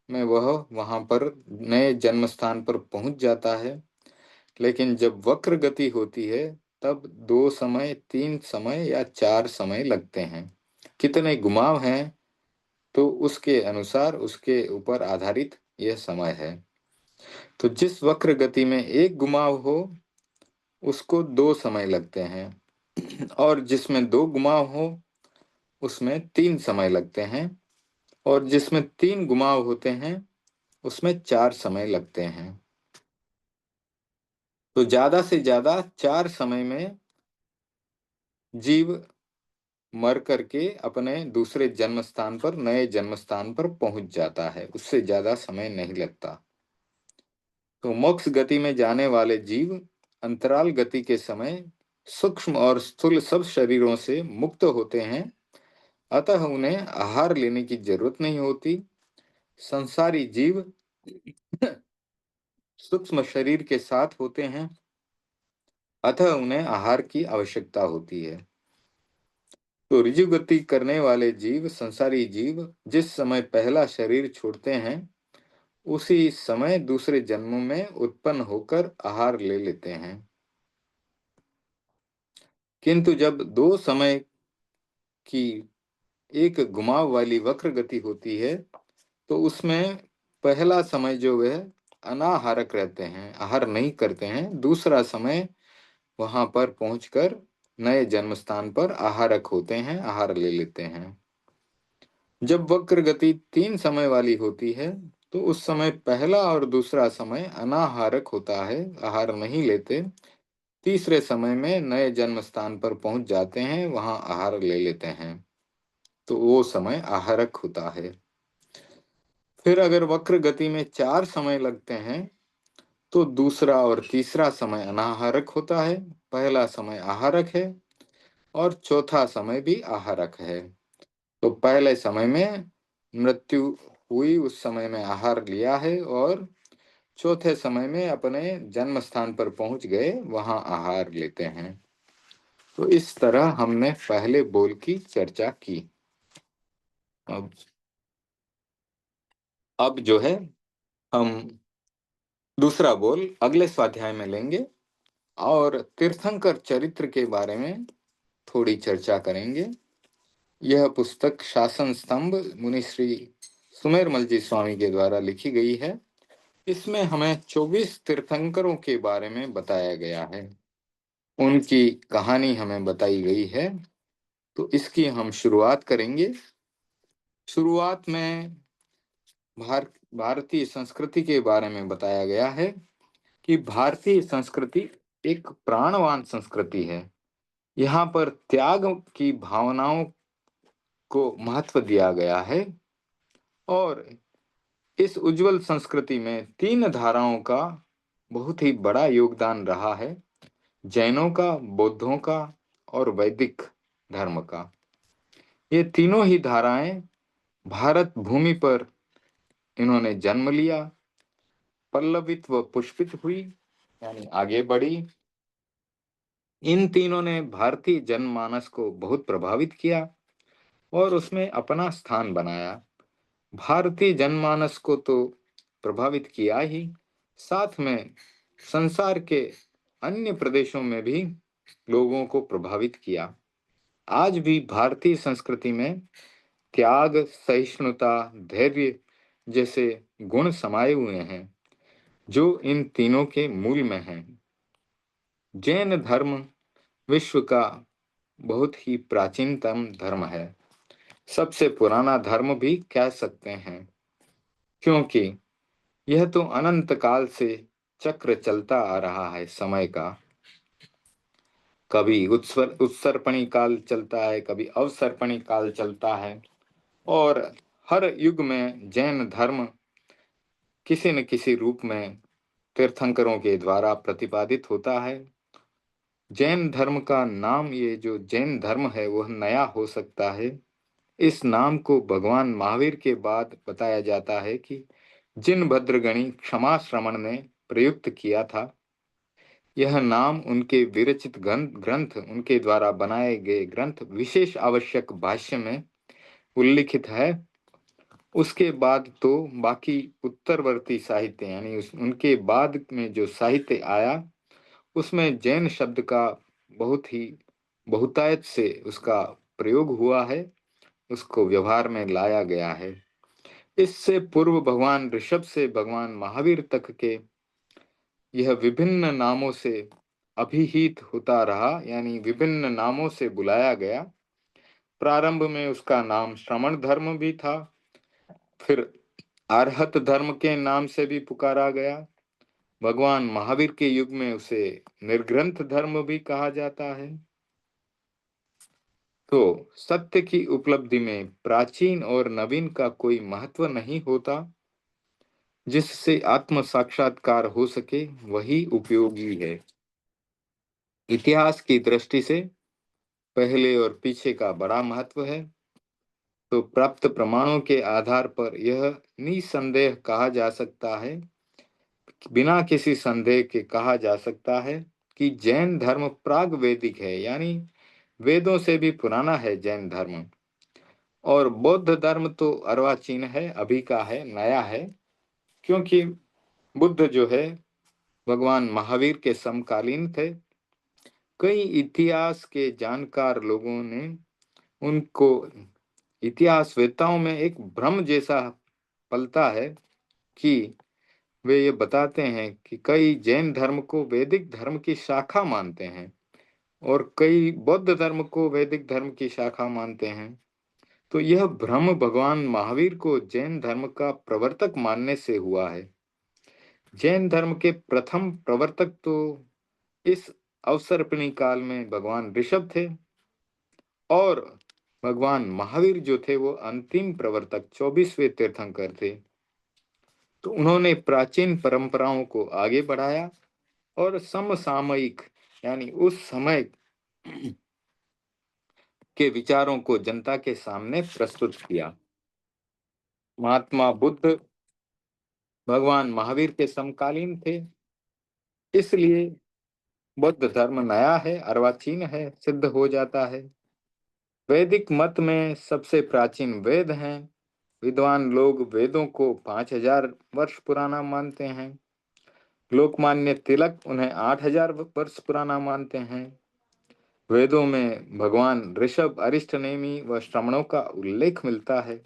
में वह वहां पर नए जन्म स्थान पर पहुंच जाता है। लेकिन जब वक्र गति होती है तब 2 समय, 3 समय या 4 समय लगते हैं। कितने घुमाव हैं तो उसके अनुसार उसके ऊपर आधारित यह समय है। तो जिस वक्र गति में एक घुमाव हो उसको 2 समय लगते हैं और जिसमें 2 घुमाव हो उसमें 3 समय लगते हैं और जिसमें 3 घुमाव होते हैं उसमें 4 समय लगते हैं। तो ज्यादा से ज्यादा 4 समय में जीव मर करके अपने दूसरे जन्म स्थान पर, नए जन्म स्थान पर पहुंच जाता है, उससे ज्यादा समय नहीं लगता। तो मोक्ष गति में जाने वाले जीव अंतराल गति के समय सूक्ष्म और स्थूल सब शरीरों से मुक्त होते हैं, अतः उन्हें आहार लेने की जरूरत नहीं होती। संसारी जीव सूक्ष्म शरीर के साथ होते हैं, अतः उन्हें आहार की आवश्यकता होती है। तो ऋजु गति करने वाले जीव, संसारी जीव जिस समय पहला शरीर छोड़ते हैं उसी समय दूसरे जन्म में उत्पन्न होकर आहार ले लेते हैं। किंतु जब 2 समय की एक घुमाव वाली वक्र गति होती है तो उसमें पहला समय जो है अनाहारक रहते हैं, आहार नहीं करते हैं, दूसरा समय वहां पर पहुंचकर नए जन्म स्थान पर आहारक होते हैं, आहार ले लेते हैं। जब वक्र गति 3 समय वाली होती है तो उस समय पहला और दूसरा समय अनाहारक होता है, आहार नहीं लेते। तीसरे समय में नए जन्म स्थान पर पहुंच जाते हैं, वहां आहार ले लेते हैं, तो वो समय आहारक होता है। फिर अगर वक्र गति में 4 समय लगते हैं तो दूसरा और तीसरा समय अनाहारक होता है, पहला समय आहारक है और चौथा समय भी आहारक है। तो पहले समय में मृत्यु हुई, उस समय में आहार लिया है, और चौथे समय में अपने जन्म स्थान पर पहुंच गए, वहां आहार लेते हैं। तो इस तरह हमने पहले बोल की चर्चा की। अब अब जो है हम दूसरा बोल अगले स्वाध्याय में लेंगे और तीर्थंकर चरित्र के बारे में थोड़ी चर्चा करेंगे। यह पुस्तक शासन स्तंभ मुनि श्री सुमेरमल जी स्वामी के द्वारा लिखी गई है। इसमें हमें 24 तीर्थंकरों के बारे में बताया गया है, उनकी कहानी हमें बताई गई है। तो इसकी हम शुरुआत करेंगे। शुरुआत में भारतीय संस्कृति के बारे में बताया गया है कि भारतीय संस्कृति एक प्राणवान संस्कृति है। यहाँ पर त्याग की भावनाओं को महत्व दिया गया है और इस उज्जवल संस्कृति में 3 धाराओं का बहुत ही बड़ा योगदान रहा है, जैनों का, बौद्धों का और वैदिक धर्म का। ये तीनों ही धाराएं भारत भूमि पर इन्होंने जन्म लिया, पल्लवित व पुष्पित हुई, यानी आगे बढ़ी। इन तीनों ने भारतीय जनमानस को बहुत प्रभावित किया और उसमें अपना स्थान बनाया। भारतीय जनमानस को तो प्रभावित किया ही, साथ में संसार के अन्य प्रदेशों में भी लोगों को प्रभावित किया। आज भी भारतीय संस्कृति में त्याग, सहिष्णुता, धैर्य जैसे गुण समाये हुए हैं जो इन तीनों के मूल में हैं। जैन धर्म विश्व का बहुत ही प्राचीनतम धर्म है, सबसे पुराना धर्म भी कह सकते हैं, क्योंकि यह तो अनंत काल से चक्र चलता आ रहा है समय का। कभी उत्सर्पणी काल चलता है, कभी अवसर्पणी काल चलता है, और हर युग में जैन धर्म किसी न किसी रूप में तीर्थंकरों के द्वारा प्रतिपादित होता है। जैन धर्म का नाम, ये जो जैन धर्म है वह नया हो सकता है। इस नाम को भगवान महावीर के बाद बताया जाता है कि जिन भद्रगणी क्षमा श्रमण ने प्रयुक्त किया था, यह नाम उनके विरचित ग्रंथ, उनके द्वारा बनाए गए ग्रंथ विशेष आवश्यक भाष्य में उल्लिखित है। उसके बाद तो बाकी उत्तरवर्ती साहित्य, यानी उनके बाद में जो साहित्य आया उसमें जैन शब्द का बहुत ही बहुतायत से उसका प्रयोग हुआ है उसको व्यवहार में लाया गया है। इससे पूर्व भगवान ऋषभ से भगवान महावीर तक के यह विभिन्न नामों से अभिहित होता रहा, यानी विभिन्न नामों से बुलाया गया। प्रारंभ में उसका नाम श्रमण धर्म भी था, फिर अरहत धर्म के नाम से भी पुकारा गया। भगवान महावीर के युग में उसे निर्ग्रंथ धर्म भी कहा जाता है। तो सत्य की उपलब्धि में प्राचीन और नवीन का कोई महत्व नहीं होता। जिससे आत्म साक्षात्कार हो सके वही उपयोगी है। इतिहास की दृष्टि से पहले और पीछे का बड़ा महत्व है। तो प्राप्त प्रमाणों के आधार पर यह निसंदेह कहा जा सकता है, बिना किसी संदेह के कहा जा सकता है कि जैन धर्म प्राग वैदिक है, यानी वेदों से भी पुराना है जैन धर्म। और बौद्ध धर्म तो अर्वाचीन है, अभी का है, नया है। क्योंकि बुद्ध जो है भगवान महावीर के समकालीन थे। कई इतिहास के जानकार लोगों ने उनको, इतिहासवेत्ताओं में एक भ्रम जैसा पलता है कि वे ये बताते हैं कि कई जैन धर्म को वैदिक धर्म की शाखा मानते हैं और कई बौद्ध धर्म को वैदिक धर्म की शाखा मानते हैं। तो यह भ्रम भगवान महावीर को जैन धर्म का प्रवर्तक मानने से हुआ है। जैन धर्म के प्रथम प्रवर्तक तो इस अवसर्पिणी काल में भगवान ऋषभ थे, और भगवान महावीर जो थे वो अंतिम प्रवर्तक 24वें तीर्थंकर थे। तो उन्होंने प्राचीन परंपराओं को आगे बढ़ाया और समसामयिक, यानी उस समय के विचारों को जनता के सामने प्रस्तुत किया। महात्मा बुद्ध भगवान महावीर के समकालीन थे, इसलिए बौद्ध धर्म नया है, अर्वाचीन है, सिद्ध हो जाता है। वैदिक मत में सबसे प्राचीन वेद हैं। विद्वान लोग वेदों को 5000 वर्ष पुराना मानते हैं। लोकमान्य तिलक उन्हें 8000 वर्ष पुराना मानते हैं। वेदों में भगवान ऋषभ, अरिष्टनेमी व श्रमणों का उल्लेख मिलता है।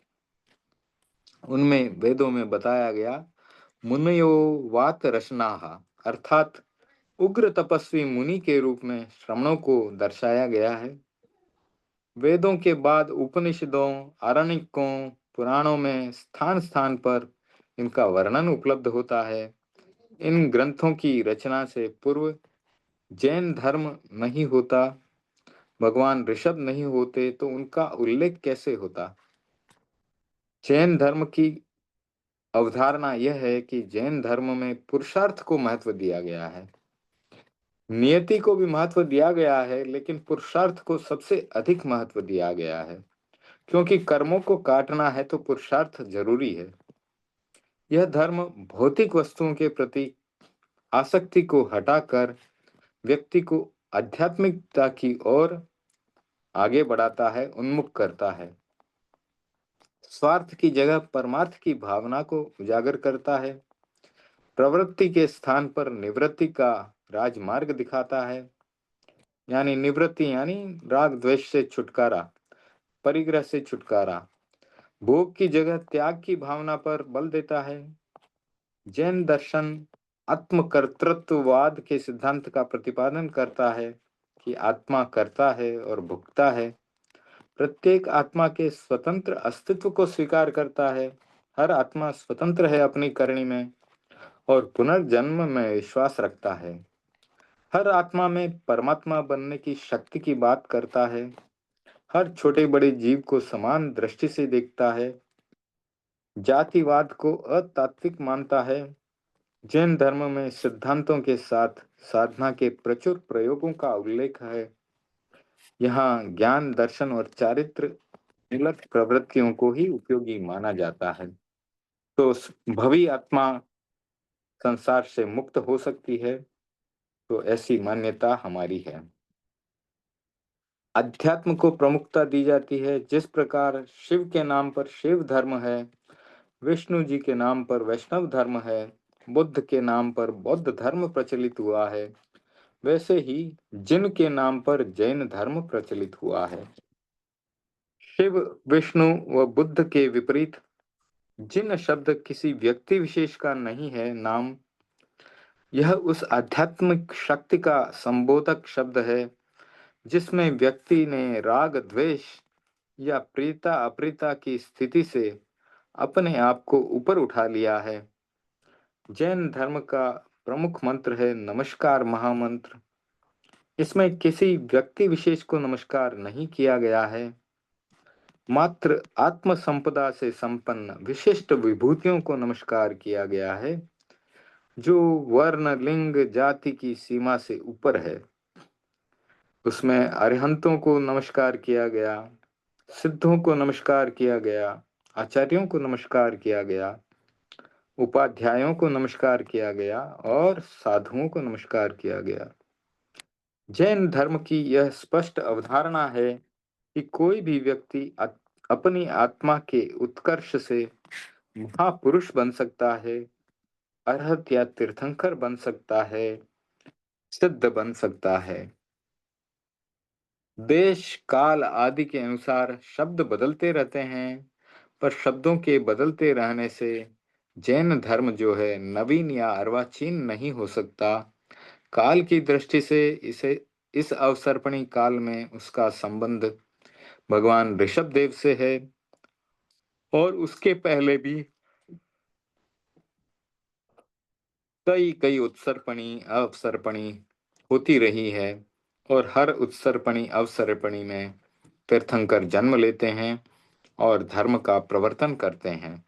उनमें वेदों में बताया गया मुनयो वात रचनाः, अर्थात उग्र तपस्वी मुनि के रूप में श्रमणों को दर्शाया गया है। वेदों के बाद उपनिषदों, आरण्यकों, पुराणों में स्थान स्थान पर इनका वर्णन उपलब्ध होता है। इन ग्रंथों की रचना से पूर्व जैन धर्म नहीं होता, भगवान ऋषभ नहीं होते, तो उनका उल्लेख कैसे होता। जैन धर्म की अवधारणा यह है कि जैन धर्म में पुरुषार्थ को महत्व दिया गया है। नियति को भी महत्व दिया गया है, लेकिन पुरुषार्थ को सबसे अधिक महत्व दिया गया है। क्योंकि कर्मों को काटना है तो पुरुषार्थ जरूरी है। यह धर्म भौतिक वस्तुओं के प्रति आसक्ति को हटाकर व्यक्ति को आध्यात्मिकता की ओर आगे बढ़ाता है, उन्मुख करता है। स्वार्थ की जगह परमार्थ की भावना को उजागर करता है। प्रवृत्ति के स्थान पर निवृत्ति का राजमार्ग दिखाता है। यानी निवृत्ति यानी राग द्वेष से छुटकारा, परिग्रह से छुटकारा। भोग की जगह त्याग की भावना पर बल देता है। जैन दर्शन आत्मकर्तृत्ववाद के सिद्धांत का प्रतिपादन करता है कि आत्मा करता है और भुगता है। प्रत्येक आत्मा के स्वतंत्र अस्तित्व को स्वीकार करता है। हर आत्मा स्वतंत्र है अपनी करनी में और पुनर्जन्म में विश्वास रखता है। हर आत्मा में परमात्मा बनने की शक्ति की बात करता है। हर छोटे बड़े जीव को समान दृष्टि से देखता है। जातिवाद को अतात्विक मानता है। जैन धर्म में सिद्धांतों के साथ साधना के प्रचुर प्रयोगों का उल्लेख है। यहाँ ज्ञान, दर्शन और चारित्र मूलक प्रवृत्तियों को ही उपयोगी माना जाता है। तो भवी आत्मा संसार से मुक्त हो सकती है, तो ऐसी मान्यता हमारी है। अध्यात्म को प्रमुखता दी जाती है। जिस प्रकार शिव के नाम पर शिव धर्म है, विष्णु जी के नाम पर वैष्णव धर्म है, बुद्ध के नाम पर बौद्ध धर्म प्रचलित हुआ है, वैसे ही जिन के नाम पर जैन धर्म प्रचलित हुआ है। शिव, विष्णु व बुद्ध के विपरीत जिन शब्द किसी व्यक्ति विशेष का नहीं है नाम, यह उस आध्यात्मिक शक्ति का संबोधक शब्द है जिसमें व्यक्ति ने राग द्वेष या प्रियता अप्रियता की स्थिति से अपने आप को ऊपर उठा लिया है। जैन धर्म का प्रमुख मंत्र है नमस्कार महामंत्र। इसमें किसी व्यक्ति विशेष को नमस्कार नहीं किया गया है, मात्र आत्म संपदा से संपन्न विशिष्ट विभूतियों को नमस्कार किया गया है, जो वर्ण लिंग जाति की सीमा से ऊपर है। उसमें अरिहंतों को नमस्कार किया गया, सिद्धों को नमस्कार किया गया, आचार्यों को नमस्कार किया गया, उपाध्यायों को नमस्कार किया गया और साधुओं को नमस्कार किया गया। जैन धर्म की यह स्पष्ट अवधारणा है कि कोई भी व्यक्ति अपनी आत्मा के उत्कर्ष से महापुरुष बन सकता है, अरहत या तीर्थंकर बन सकता है, सिद्ध बन सकता है। देश काल आदि के अनुसार शब्द बदलते रहते हैं, पर शब्दों के बदलते रहने से जैन धर्म जो है नवीन या अर्वाचीन नहीं हो सकता। काल की दृष्टि से इसे इस अवसर्पणी काल में उसका संबंध भगवान ऋषभ देव से है और उसके पहले भी कई कई उत्सर्पणी अवसर्पणी होती रही है और हर उत्सर्पणी अवसर्पणी में तीर्थंकर जन्म लेते हैं और धर्म का प्रवर्तन करते हैं।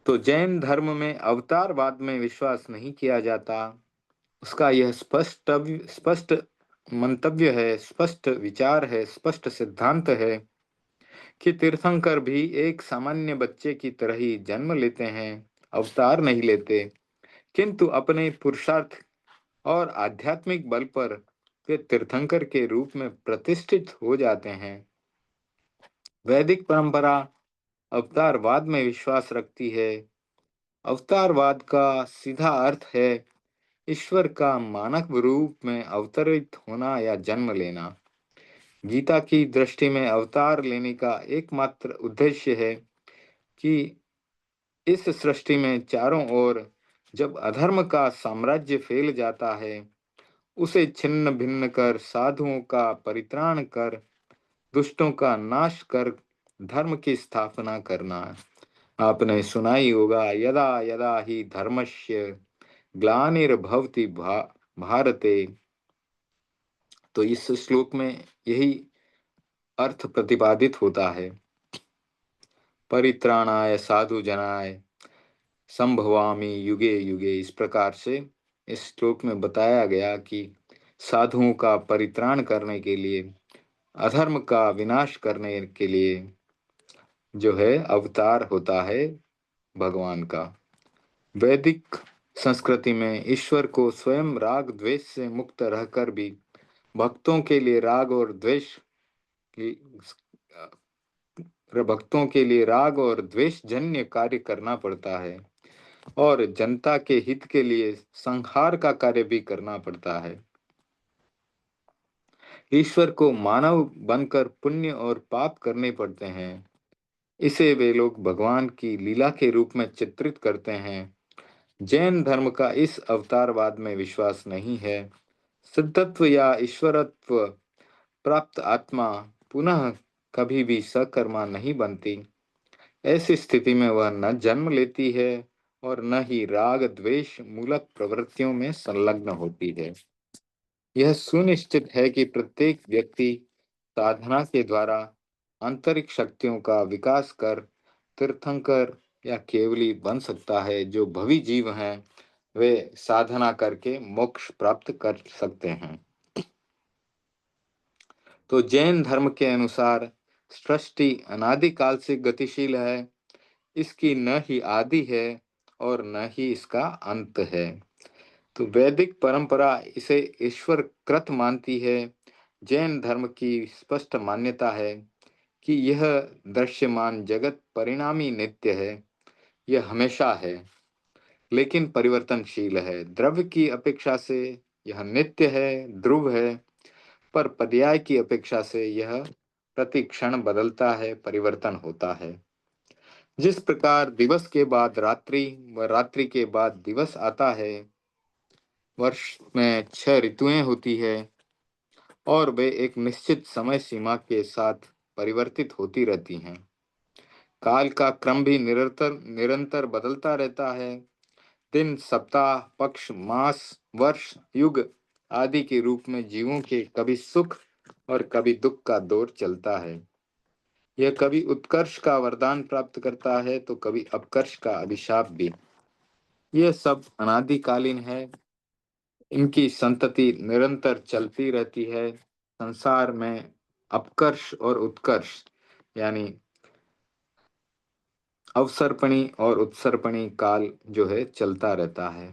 तो जैन धर्म में अवतारवाद में विश्वास नहीं किया जाता। उसका यह स्पष्ट मंतव्य है, स्पष्ट विचार है, स्पष्ट सिद्धांत है कि तीर्थंकर भी एक सामान्य बच्चे की तरह ही जन्म लेते हैं, अवतार नहीं लेते, किंतु अपने पुरुषार्थ और आध्यात्मिक बल पर वे तीर्थंकर के रूप में प्रतिष्ठित हो जाते हैं। वैदिक परंपरा अवतारवाद में विश्वास रखती है। अवतारवाद का सीधा अर्थ है ईश्वर का मानव रूप में अवतरित होना या जन्म लेना। गीता की दृष्टि में अवतार लेने का एकमात्र उद्देश्य है कि इस सृष्टि में चारों ओर जब अधर्म का साम्राज्य फैल जाता है, उसे छिन्न भिन्न कर साधुओं का परित्राण कर दुष्टों का नाश कर धर्म की स्थापना करना। आपने सुना ही होगा, यदा यदा ही धर्मस्य ग्लानिर्भवति भारते। तो इस श्लोक में यही अर्थ प्रतिपादित होता है। परित्राणाय साधु जनाय संभवामि युगे युगे। इस प्रकार से इस श्लोक में बताया गया कि साधुओं का परित्राण करने के लिए, अधर्म का विनाश करने के लिए जो है अवतार होता है भगवान का। वैदिक संस्कृति में ईश्वर को स्वयं राग द्वेष से मुक्त रहकर भी भक्तों के लिए राग और द्वेष की भक्तों के लिए राग और द्वेष जन्य कार्य करना पड़ता है और जनता के हित के लिए संहार का कार्य भी करना पड़ता है। ईश्वर को मानव बनकर पुण्य और पाप करने पड़ते हैं। इसे वे लोग भगवान की लीला के रूप में चित्रित करते हैं। जैन धर्म का इस अवतारवाद में विश्वास नहीं है। सिद्धत्व या ईश्वरत्व प्राप्त आत्मा पुनः कभी भी सकर्मा नहीं बनती। ऐसी स्थिति में वह न जन्म लेती है और न ही राग द्वेष मूलक प्रवृत्तियों में संलग्न होती है। यह सुनिश्चित है कि प्रत्येक व्यक्ति साधना के द्वारा आंतरिक शक्तियों का विकास कर तीर्थंकर या केवली बन सकता है। जो भवी जीव हैं वे साधना करके मोक्ष प्राप्त कर सकते हैं। तो जैन धर्म के अनुसार सृष्टि अनादिकाल से गतिशील है। इसकी न ही आदि है और न ही इसका अंत है। तो वैदिक परंपरा इसे ईश्वर कृत मानती है। जैन धर्म की स्पष्ट मान्यता है कि यह दृश्यमान जगत परिणामी नित्य है। यह हमेशा है लेकिन परिवर्तनशील है। द्रव्य की अपेक्षा से यह नित्य है, ध्रुव है, पर पर्याय की अपेक्षा से यह प्रति क्षण बदलता है, परिवर्तन होता है। जिस प्रकार दिवस के बाद रात्रि व रात्रि के बाद दिवस आता है, वर्ष में 6 ऋतुएं होती है और वे एक निश्चित समय सीमा के साथ परिवर्तित होती रहती हैं। काल का क्रम भी निरंतर निरंतर बदलता रहता है। दिन, सप्ताह, पक्ष, मास, वर्ष, युग आदि के रूप में जीवों के कभी सुख और कभी दुख का दौर चलता है। यह कभी उत्कर्ष का वरदान प्राप्त करता है तो कभी अपकर्ष का अभिशाप भी। यह सब अनादिकालीन है। इनकी संतति निरंतर चलती रहती है। संसार में अपकर्ष और उत्कर्ष यानी अवसर्पणी और उत्सर्पणी काल जो है चलता रहता है।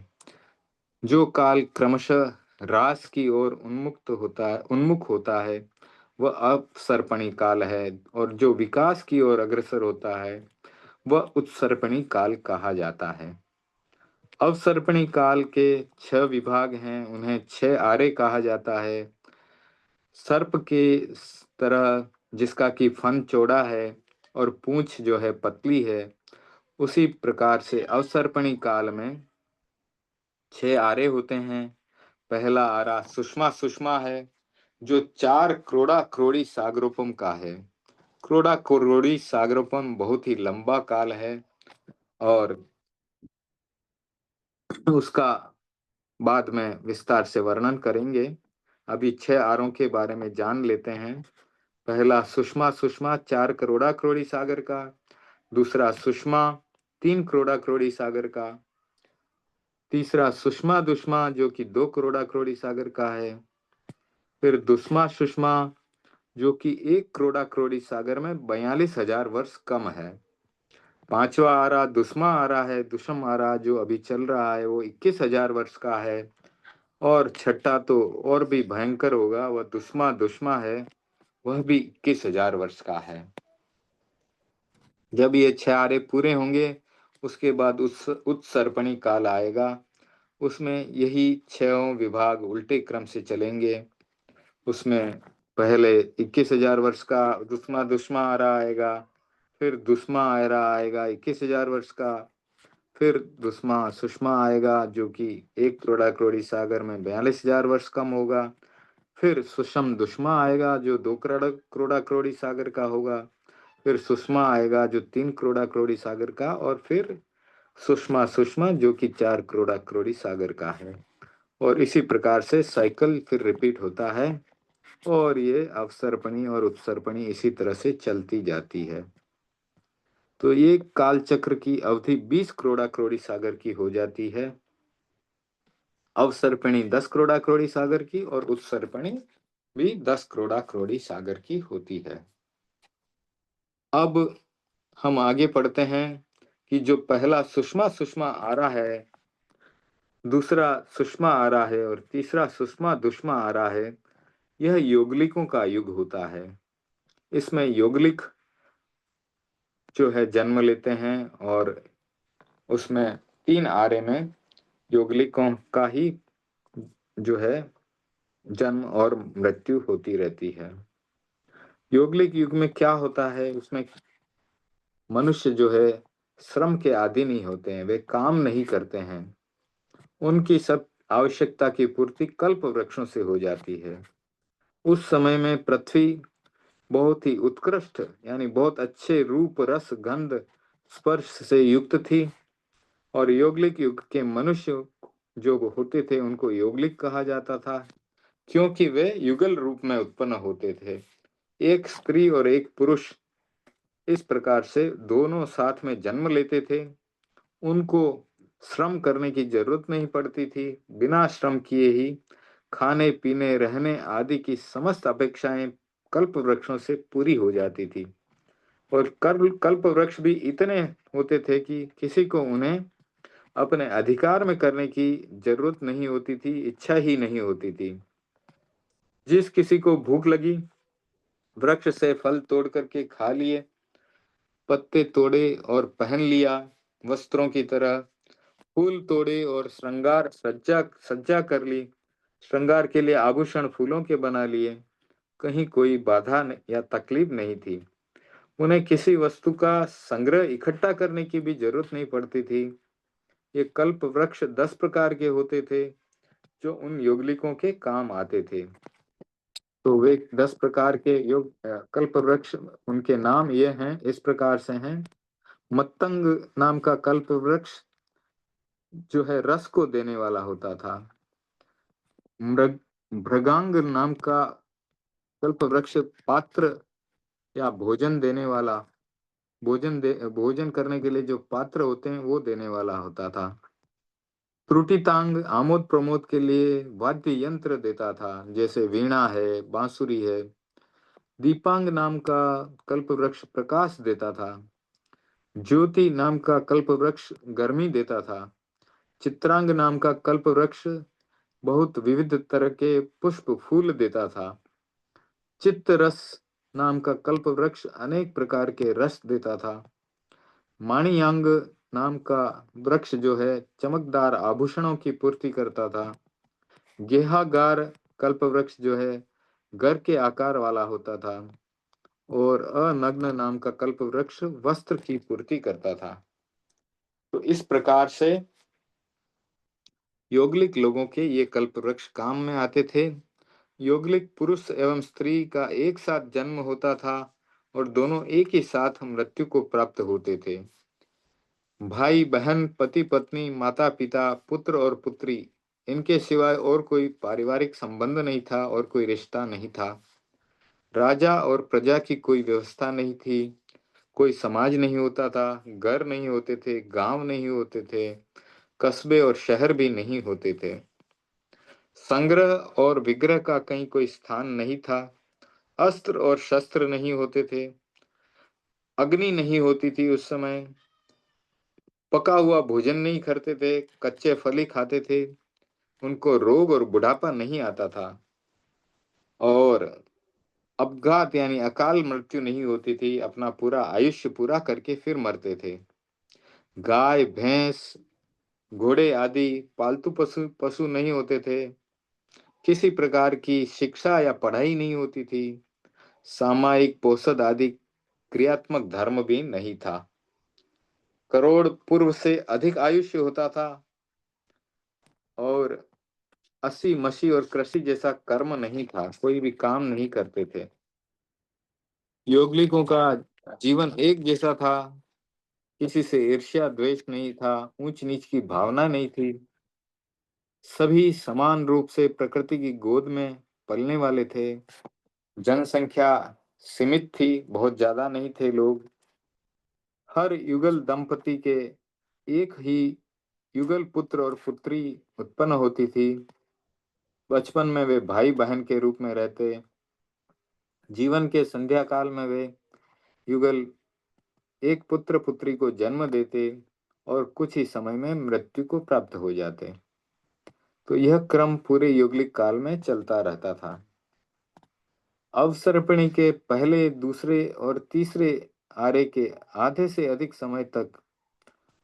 जो काल क्रमशः ह्रास की ओर उन्मुख होता है वह अपसर्पणी काल है, और जो विकास की ओर अग्रसर होता है वह उत्सर्पणी काल कहा जाता है। अवसर्पणी काल के 6 विभाग हैं, उन्हें 6 आरे कहा जाता है। सर्प के तरह जिसका कि फन चौड़ा है और पूंछ जो है पतली है, उसी प्रकार से अवसर्पणी काल में 6 आरे होते हैं। पहला आरा सुषमा सुषमा है, जो 4 क्रोड़ा क्रोड़ी सागरोपम का है। क्रोड़ा क्रोड़ी सागरोपम बहुत ही लंबा काल है और उसका बाद में विस्तार से वर्णन करेंगे। अभी 6 आरों के बारे में जान लेते हैं। पहला सुषमा सुषमा 4 करोड़ा क्रोड़ी सागर का। दूसरा सुषमा 3 करोड़ा क्रोड़ी सागर का। तीसरा सुषमा दुष्मा जो कि 2 करोड़ा क्रोड़ी सागर का है। फिर दुष्मा सुषमा जो कि 1 करोड़ा क्रोड़ी सागर में 42,000 वर्ष कम है। पांचवा आरा दुष्मा आरा है, दुष्म आरा जो अभी चल रहा है वो 21,000 वर्ष का है। और छठा तो और भी भयंकर होगा, वह दुष्मा दुष्मा है, वह भी 21,000 वर्ष का है। जब ये 6 आरे पूरे होंगे उसके बाद उस उत्सर्पणी काल आएगा। उसमें यही 6 विभाग उल्टे क्रम से चलेंगे। उसमें पहले 21,000 वर्ष का दुष्मा दुष्मा आरा आएगा, फिर दुष्मा आरा आएगा 21,000 वर्ष का, फिर दुष्मा सुषमा आएगा जो कि 1 करोड़ा क्रोड़ी सागर में 42,000 वर्ष कम होगा। फिर सुषम दुष्मा आएगा जो 2 करोड़ा क्रोड़ी सागर का होगा। फिर सुषमा आएगा जो 3 करोड़ा क्रोड़ी सागर का, और फिर सुषमा सुषमा जो कि 4 करोड़ा क्रोड़ी सागर का है। और इसी प्रकार से साइकिल फिर रिपीट होता है और ये अवसर्पणी और उत्सर्पणी इसी तरह से चलती जाती है। तो ये काल चक्र की अवधि 20 करोड़ा क्रोड़ी सागर की हो जाती है। अवसर्पणी 10 करोड़ा क्रोड़ी सागर की और उत्सर्पणी भी 10 करोड़ा क्रोड़ी सागर की होती है। अब हम आगे पढ़ते हैं कि जो पहला सुषमा सुषमा आ रहा है, दूसरा सुषमा आ रहा है और तीसरा सुषमा दुष्मा आ रहा है, यह योगलिकों का युग होता है। इसमें योगलिक जो है जन्म लेते हैं और उसमें 3 आरे में योगलिकों का ही जो है जन्म और मृत्यु होती रहती है। योगलिक युग में क्या होता है, उसमें मनुष्य जो है श्रम के आदी नहीं होते हैं, वे काम नहीं करते हैं। उनकी सब आवश्यकता की पूर्ति कल्प वृक्षों से हो जाती है। उस समय में पृथ्वी बहुत ही उत्कृष्ट यानी बहुत अच्छे रूप रस गंध स्पर्श से युक्त थी, और योगलिक युग के मनुष्य जो होते थे उनको योगलिक कहा जाता था, क्योंकि वे युगल रूप में उत्पन्न होते थे। एक स्त्री और एक पुरुष इस प्रकार से दोनों साथ में जन्म लेते थे। उनको श्रम करने की जरूरत नहीं पड़ती थी। बिना श्रम किए ही खाने पीने रहने आदि की समस्त अपेक्षाएं कल्प वृक्षों से पूरी हो जाती थी। और कल्प वृक्ष भी इतने होते थे कि किसी को उन्हें अपने अधिकार में करने की जरूरत नहीं होती थी, इच्छा ही नहीं होती थी। जिस किसी को भूख लगी वृक्ष से फल तोड़ करके खा लिए, पत्ते तोड़े और पहन लिया वस्त्रों की तरह, फूल तोड़े और श्रृंगार सज्जा सज्जा कर ली, श्रृंगार के लिए आभूषण फूलों के बना लिए, कहीं कोई बाधा या तकलीफ नहीं थी। उन्हें किसी वस्तु का संग्रह इकट्ठा करने की भी जरूरत नहीं पड़ती थी। ये कल्प वृक्ष 10 प्रकार के होते थे जो उन योगलिकों के काम आते थे। तो वे 10 प्रकार के कल्प वृक्ष, उनके नाम ये हैं, इस प्रकार से हैं। मत्तंग नाम का कल्प वृक्ष जो है रस को देने वाला होता था। मृग भृगांग नाम का कल्प वृक्ष पात्र या भोजन देने वाला, भोजन करने के लिए जो पात्र होते हैं वो देने वाला होता था। त्रुटितांग आमोद प्रमोद के लिए वाद्य यंत्र देता था, जैसे वीणा है, बांसुरी है। दीपांग नाम का कल्प वृक्ष प्रकाश देता था। ज्योति नाम का कल्प वृक्ष गर्मी देता था। चित्रांग नाम का कल्प वृक्ष बहुत विविध तरह के पुष्प फूल देता था। चित्त रस नाम का कल्प वृक्ष अनेक प्रकार के रस देता था। माणियांग नाम का वृक्ष जो है चमकदार आभूषणों की पूर्ति करता था। गेहागार कल्प वृक्ष जो है घर के आकार वाला होता था। और अनग्न नाम का कल्प वृक्ष वस्त्र की पूर्ति करता था। तो इस प्रकार से यौगलिक लोगों के ये कल्प वृक्ष काम में आते थे। यौगलिक पुरुष एवं स्त्री का एक साथ जन्म होता था और दोनों एक ही साथ मृत्यु को प्राप्त होते थे। भाई बहन, पति पत्नी, माता पिता, पुत्र और पुत्री, इनके सिवाय और कोई पारिवारिक संबंध नहीं था और कोई रिश्ता नहीं था। राजा और प्रजा की कोई व्यवस्था नहीं थी। कोई समाज नहीं होता था। घर नहीं होते थे, गांव नहीं होते थे, कस्बे और शहर भी नहीं होते थे। संग्रह और विग्रह का कहीं कोई स्थान नहीं था। अस्त्र और शस्त्र नहीं होते थे। अग्नि नहीं होती थी उस समय। पका हुआ भोजन नहीं करते थे, कच्चे फल ही खाते थे। उनको रोग और बुढ़ापा नहीं आता था। और अपघात यानी अकाल मृत्यु नहीं होती थी। अपना पूरा आयुष्य पूरा करके फिर मरते थे। गाय, भैंस, घोड़े आदि पालतू पशु पशु नहीं होते थे। किसी प्रकार की शिक्षा या पढ़ाई नहीं होती थी। सामायिक पोषद आदि क्रियात्मक धर्म भी नहीं था। करोड़ पूर्व से अधिक आयुष्य होता था। और अस्सी मसी और कृषि जैसा कर्म नहीं था, कोई भी काम नहीं करते थे। योगलिकों का जीवन एक जैसा था। किसी से ईर्ष्या द्वेष नहीं था, ऊंच नीच की भावना नहीं थी। सभी समान रूप से प्रकृति की गोद में पलने वाले थे। जनसंख्या सीमित थी, बहुत ज्यादा नहीं थे लोग। हर युगल दंपति के एक ही युगल पुत्र और पुत्री उत्पन्न होती थी। बचपन में वे भाई बहन के रूप में रहते। जीवन के संध्या काल में वे युगल एक पुत्र पुत्री को जन्म देते और कुछ ही समय में मृत्यु को प्राप्त हो जाते। तो यह क्रम पूरे यौगिक काल में चलता रहता था। अवसर्पिणी के पहले, दूसरे और तीसरे आर्य के आधे से अधिक समय तक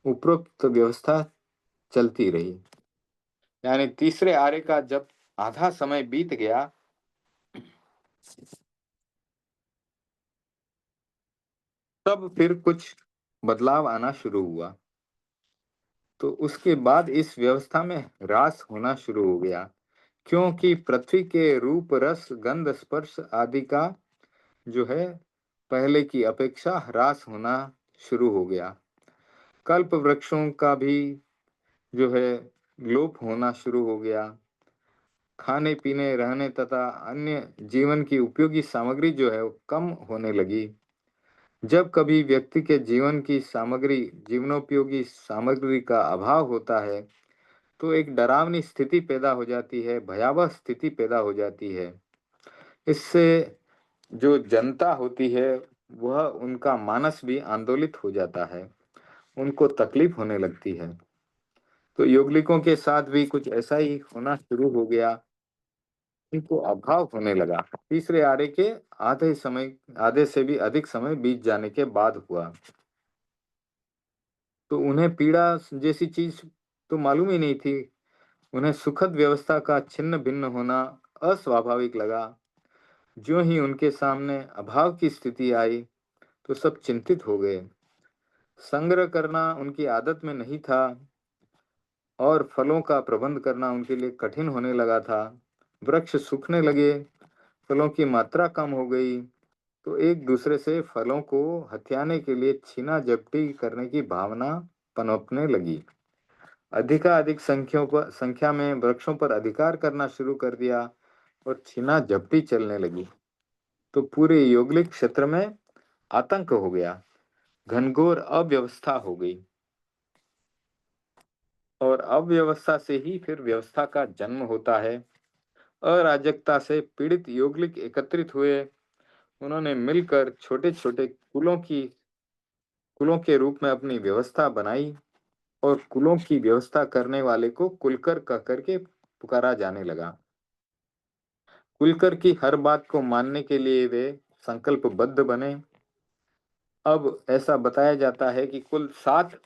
उपरोक्त व्यवस्था चलती रही। यानी तीसरे आर्य का जब आधा समय बीत गया, तब फिर कुछ बदलाव आना शुरू हुआ। तो उसके बाद इस व्यवस्था में ह्रास होना शुरू हो गया, क्योंकि पृथ्वी के रूप, रस, गंध, स्पर्श आदि का जो है पहले की अपेक्षा ह्रास होना शुरू हो गया। कल्प वृक्षों का भी जो है लोप होना शुरू हो गया। खाने पीने, रहने तथा अन्य जीवन की उपयोगी सामग्री जो है वो कम होने लगी। जब कभी व्यक्ति के जीवन की सामग्री, जीवनोपयोगी सामग्री का अभाव होता है, तो एक डरावनी स्थिति पैदा हो जाती है, भयावह स्थिति पैदा हो जाती है। इससे जो जनता होती है वह, उनका मानस भी आंदोलित हो जाता है, उनको तकलीफ होने लगती है। तो यौगलिकों के साथ भी कुछ ऐसा ही होना शुरू हो गया। उनको अभाव होने लगा। तीसरे आर्य के आधे से भी अधिक समय बीत जाने के बाद हुआ। तो उन्हें पीड़ा जैसी चीज तो मालूम ही नहीं थी। उन्हें सुखद व्यवस्था का छिन्न भिन्न होना अस्वाभाविक लगा। ज्यों ही उनके सामने अभाव की स्थिति आई तो सब चिंतित हो गए। संग्रह करना उनकी आदत में नहीं था और फलों का प्रबंध करना उनके लिए कठिन होने लगा था। वृक्ष सूखने लगे, फलों की मात्रा कम हो गई, तो एक दूसरे से फलों को हथियाने के लिए छीना झपटी करने की भावना पनपने लगी। अधिकाधिक संख्या में वृक्षों पर अधिकार करना शुरू कर दिया और छीना झपटी चलने लगी। तो पूरे यौगिक क्षेत्र में आतंक हो गया, घनघोर अव्यवस्था हो गई। और अव्यवस्था से ही फिर व्यवस्था का जन्म होता है। अराजकता से पीड़ित यौगिक एकत्रित हुए, उन्होंने मिलकर छोटे छोटे कुलों के रूप में अपनी व्यवस्था बनाई और कुलों की व्यवस्था करने वाले को कुलकर कह करके पुकारा जाने लगा। कुलकर की हर बात को मानने के लिए वे संकल्पबद्ध बने। अब ऐसा बताया जाता है कि कुल 7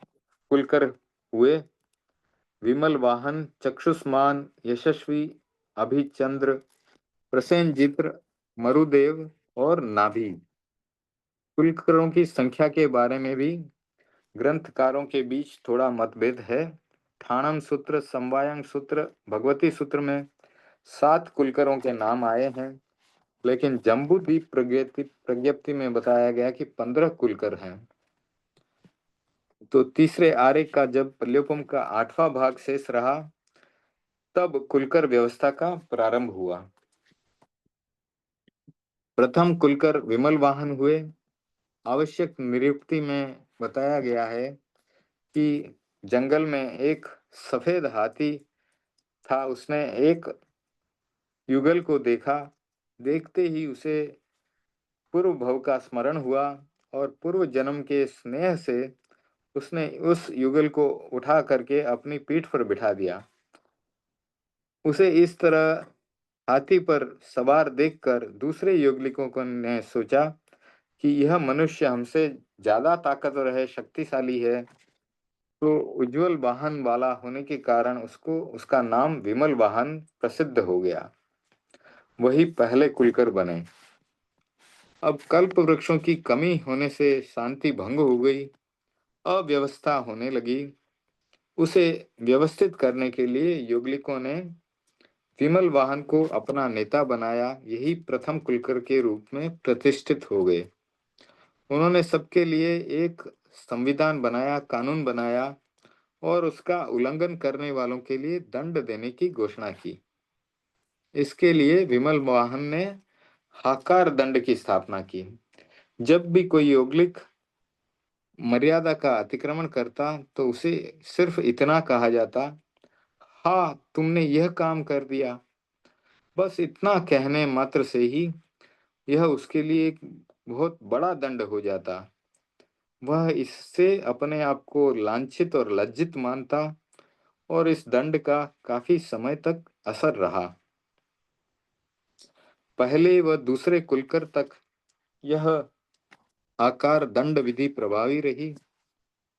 कुलकर हुए: विमल वाहन, चक्षुष्मान, यशस्वी, अभिचंद्र, प्रसेनजित्र, मरुदेव और नाभि। कुलकर्णों की संख्या के बारे में भी ग्रंथकारों के बीच थोड़ा मतभेद है। ठाणम सूत्र, समवायंग सूत्र, भगवती सूत्र में 7 कुलकरों के नाम आए हैं, लेकिन जम्बूद्वीप प्रज्ञप्ति में बताया गया कि 15 कुलकर हैं। तो तीसरे आर्य का जब प्रल्योपम का 8वां भाग शेष रहा, तब कुलकर व्यवस्था का प्रारंभ हुआ। प्रथम कुलकर विमल वाहन हुए। आवश्यक निरुक्ति में बताया गया है कि जंगल में एक सफेद हाथी था। उसने एक युगल को देखा। देखते ही उसे पूर्व भव का स्मरण हुआ और पूर्व जन्म के स्नेह से उसने उस युगल को उठा करके अपनी पीठ पर बिठा दिया। उसे इस तरह हाथी पर सवार देखकर दूसरे युगलिकों को ने सोचा कि यह मनुष्य हमसे ज्यादा ताकतवर है, शक्तिशाली है। तो उज्जवल वाहन वाला होने के कारण उसको उसका नाम विमल वाहन प्रसिद्ध हो गया। वही पहले कुलकर बने। अब कल्प वृक्षों की कमी होने से शांति भंग हो गई, अव्यवस्था होने लगी। उसे व्यवस्थित करने के लिए यौगिकों ने विमल वाहन को अपना नेता बनाया। यही प्रथम कुलकर के रूप में प्रतिष्ठित हो गए। उन्होंने सबके लिए एक संविधान बनाया, कानून बनाया और उसका उल्लंघन करने वालों के लिए दंड देने की घोषणा की। इसके लिए विमल वाहन ने हाकार दंड की स्थापना की। जब भी कोई यौगिक मर्यादा का अतिक्रमण करता तो उसे सिर्फ इतना कहा जाता, हाँ तुमने यह काम कर दिया। बस इतना कहने मात्र से ही यह उसके लिए एक बहुत बड़ा दंड हो जाता। वह इससे अपने आप को लांछित और लज्जित मानता और इस दंड का काफी समय तक असर रहा। पहले व दूसरे कुलकर तक यह आकार दंड विधि प्रभावी रही।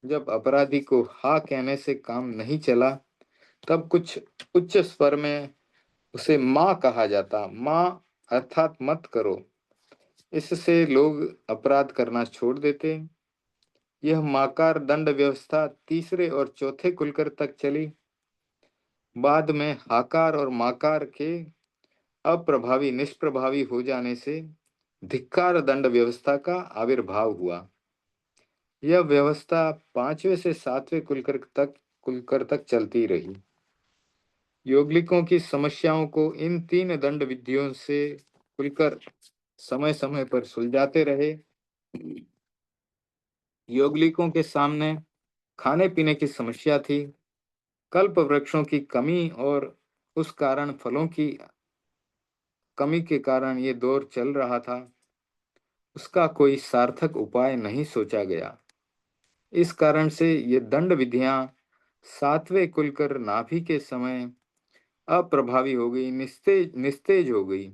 जब अपराधी को हाँ कहने से काम नहीं चला, तब कुछ उच्च स्वर में उसे माँ कहा जाता। माँ अर्थात मत करो। इससे लोग अपराध करना छोड़ देते। यह माकार दंड व्यवस्था तीसरे और चौथे कुलकर तक चली। बाद में हाकार और माकार के अप्रभावी निष्प्रभावी हो जाने से धिक्कार दंड व्यवस्था का आविर्भाव हुआ। यह व्यवस्था 5वें से 7वें कुलकर तक चलती रही। यौगिकों की समस्याओं को इन 3 दंड विधियों से खुलकर समय समय पर सुलझाते रहे। यौगिकों के सामने खाने पीने की समस्या थी। कल्प वृक्षों की कमी और उस कारण फलों की कमी के कारण ये दौर चल रहा था। उसका कोई सार्थक उपाय नहीं सोचा गया। इस कारण से ये दंड विधियां 7वें कुलकर नाभि के समय अप्रभावी हो गई, निस्तेज हो गई।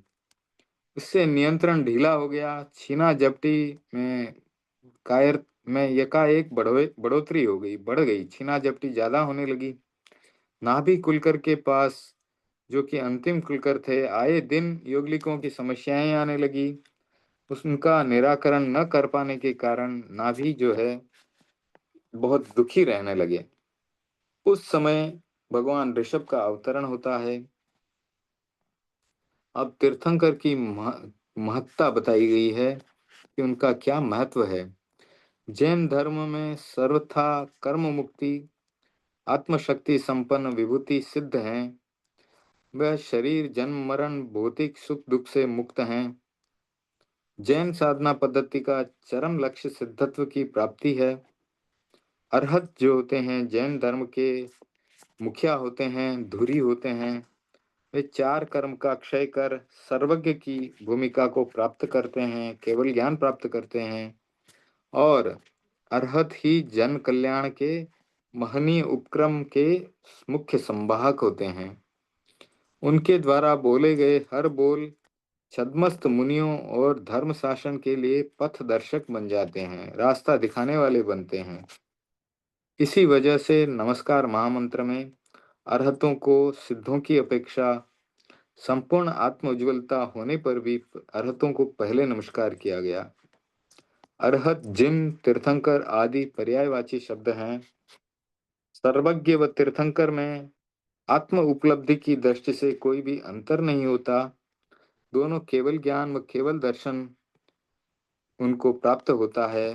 उससे नियंत्रण ढीला हो गया। छीना झपटी में कायर में एकाएक बढ़ोतरी हो गई, बढ़ गई। छीना झपटी ज्यादा होने लगी। नाभि कुलकर के पास जो कि अंतिम कुलकर थे, आए दिन योगलिकों की समस्याएं आने लगी। उनका निराकरण न कर पाने के कारण नाभि जो है बहुत दुखी रहने लगे। उस समय भगवान ऋषभ का अवतरण होता है। अब तीर्थंकर की महत्ता बताई गई है कि उनका क्या महत्व है। जैन धर्म में सर्वथा कर्म मुक्ति, आत्मशक्ति संपन्न विभूति सिद्ध हैं। वह शरीर जन्म मरण भौतिक सुख दुख से मुक्त हैं। जैन साधना पद्धति का चरम लक्ष्य सिद्धत्व की प्राप्ति है। अरहत जो होते हैं जैन धर्म के मुखिया होते हैं, धुरी होते हैं। वे चार कर्म का क्षय कर सर्वज्ञ की भूमिका को प्राप्त करते हैं, केवल ज्ञान प्राप्त करते हैं। और अरहत ही जन कल्याण के महनीय उपक्रम के मुख्य संवाहक होते हैं। उनके द्वारा बोले गए हर बोल छद्मस्त मुनियों और धर्म शासन के लिए पथ दर्शक बन जाते हैं, रास्ता दिखाने वाले बनते हैं। इसी वजह से नमस्कार महामंत्र में अरहतों को सिद्धों की अपेक्षा संपूर्ण आत्म उज्ज्वलता होने पर भी अरहतों को पहले नमस्कार किया गया। अरहत जिन तीर्थंकर आदि पर्यायवाची शब्द हैं। सर्वज्ञ व तीर्थंकर में आत्म उपलब्धि की दृष्टि से कोई भी अंतर नहीं होता। दोनों केवल ज्ञान व केवल दर्शन उनको प्राप्त होता है।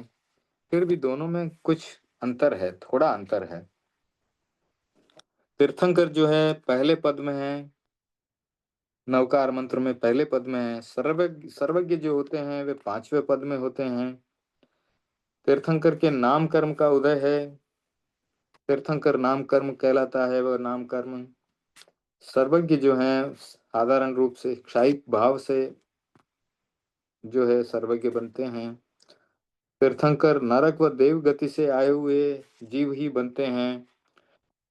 फिर भी दोनों में कुछ अंतर है, थोड़ा अंतर है। तीर्थंकर जो है पहले पद में है, नवकार मंत्र में पहले पद में है। सर्वज्ञ सर्वज्ञ जो होते हैं वे पांचवें पद में होते हैं। तीर्थंकर के नाम कर्म का उदय है। तीर्थंकर नाम कर्म कहलाता है। वह नाम कर्म सर्वज्ञ जो है साधारण रूप से क्षायिक भाव से जो है सर्वज्ञ बनते हैं। तीर्थंकर नरक व देव गति से आए हुए जीव ही बनते हैं।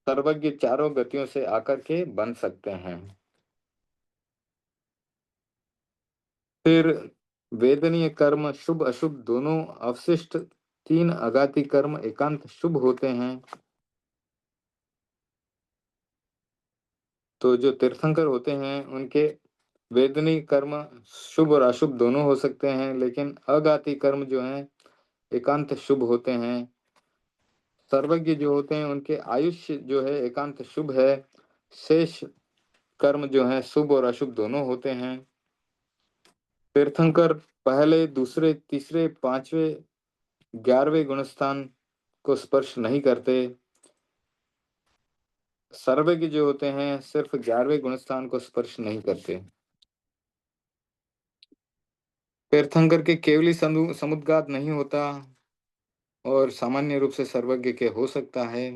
सर्वज्ञ चारों गतियों से आकर के बन सकते हैं। फिर वेदनीय कर्म शुभ अशुभ दोनों अवशिष्ट तीन अघाती कर्म एकांत शुभ होते हैं। तो जो तीर्थंकर होते हैं उनके वेदनीय कर्म शुभ और अशुभ दोनों हो सकते हैं, लेकिन अघाती कर्म जो हैं एकांत शुभ होते हैं। सर्वज्ञ जो होते हैं उनके आयुष्य जो है एकांत शुभ है। शेष कर्म जो है शुभ और अशुभ दोनों होते हैं। तीर्थंकर पहले दूसरे तीसरे पांचवें 11वें गुणस्थान को स्पर्श नहीं करते। सर्वज्ञ जो होते हैं सिर्फ 11वें गुणस्थान को स्पर्श नहीं करते। तीर्थंकर के केवली समुद्गात नहीं होता और सामान्य रूप से सर्वज्ञ के हो सकता है।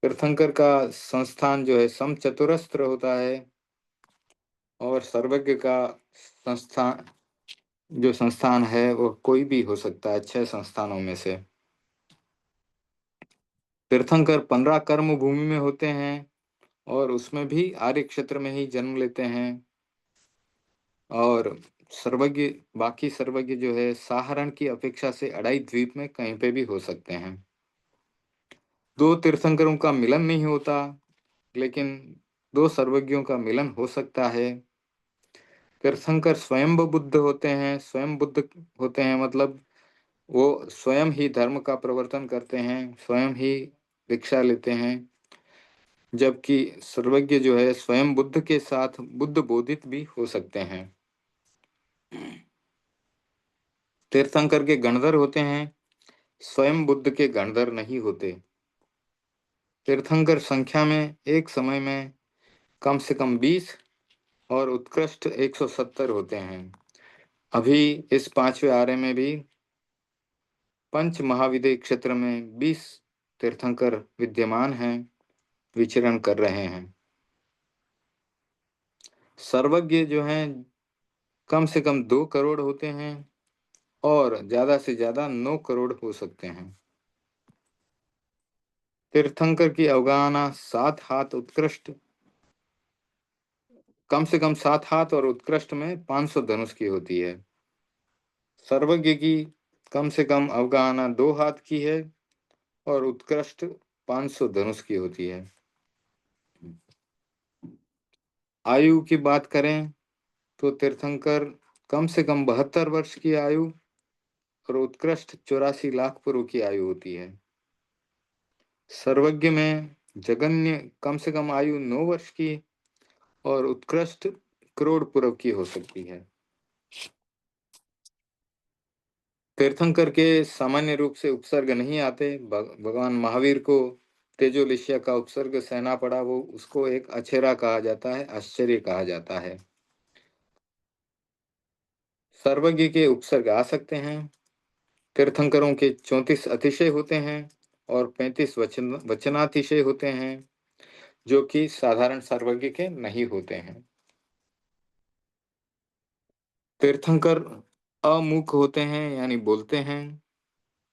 तीर्थंकर का संस्थान जो है समचतुरस्त्र होता है और सर्वज्ञ का संस्थान जो संस्थान है वो कोई भी हो सकता है 6 संस्थानों में से। तीर्थंकर 15 कर्म भूमि में होते हैं और उसमें भी आर्य क्षेत्र में ही जन्म लेते हैं। और सर्वज्ञ बाकी सर्वज्ञ जो है साहारण की अपेक्षा से अड़ाई द्वीप में कहीं पे भी हो सकते हैं। दो तीर्थंकरों का मिलन नहीं होता, लेकिन दो सर्वज्ञों का मिलन हो सकता है। तीर्थंकर स्वयं बुद्ध होते हैं। स्वयं बुद्ध होते हैं मतलब वो स्वयं ही धर्म का प्रवर्तन करते हैं, स्वयं ही दीक्षा लेते हैं। जबकि सर्वज्ञ जो है स्वयं बुद्ध के साथ बुद्ध बोधित भी हो सकते हैं। तीर्थंकर के गणधर होते हैं, स्वयं बुद्ध के गणधर नहीं होते। तीर्थंकर संख्या में एक समय में कम से कम 20 और उत्कृष्ट 170 होते हैं। अभी इस पांचवें आर्य में भी पंच महाविद्य क्षेत्र में 20 तीर्थंकर विद्यमान हैं, विचरण कर रहे हैं। सर्वज्ञ जो हैं कम से कम 2 करोड़ होते हैं और ज्यादा से ज्यादा 9 करोड़ हो सकते हैं। तीर्थंकर की अवगाहना 7 हाथ उत्कृष्ट कम से कम 7 हाथ और उत्कृष्ट में 500 धनुष की होती है। सर्वज्ञ की कम से कम अवगाहना 2 हाथ की है और उत्कृष्ट 500 धनुष की होती है। आयु की बात करें तो तीर्थंकर कम से कम 72 वर्ष की आयु और उत्कृष्ट 84 लाख पूर्व की आयु होती है। सर्वज्ञ में जगन्य कम से कम आयु 9 वर्ष की और उत्कृष्ट करोड़ पूर्व की हो सकती है। तीर्थंकर के सामान्य रूप से उपसर्ग नहीं आते। भगवान महावीर को तेजोलिष्य का उपसर्ग सहना पड़ा, वो उसको एक अछेरा कहा जाता है, आश्चर्य कहा जाता है। सर्वज्ञ के उपसर्ग आ सकते हैं। तीर्थंकरों के 34 अतिशय होते हैं और 35 वचनातिशय होते हैं, जो कि साधारण सर्वज्ञ के नहीं होते हैं। तीर्थंकर अमूक होते हैं यानी बोलते हैं,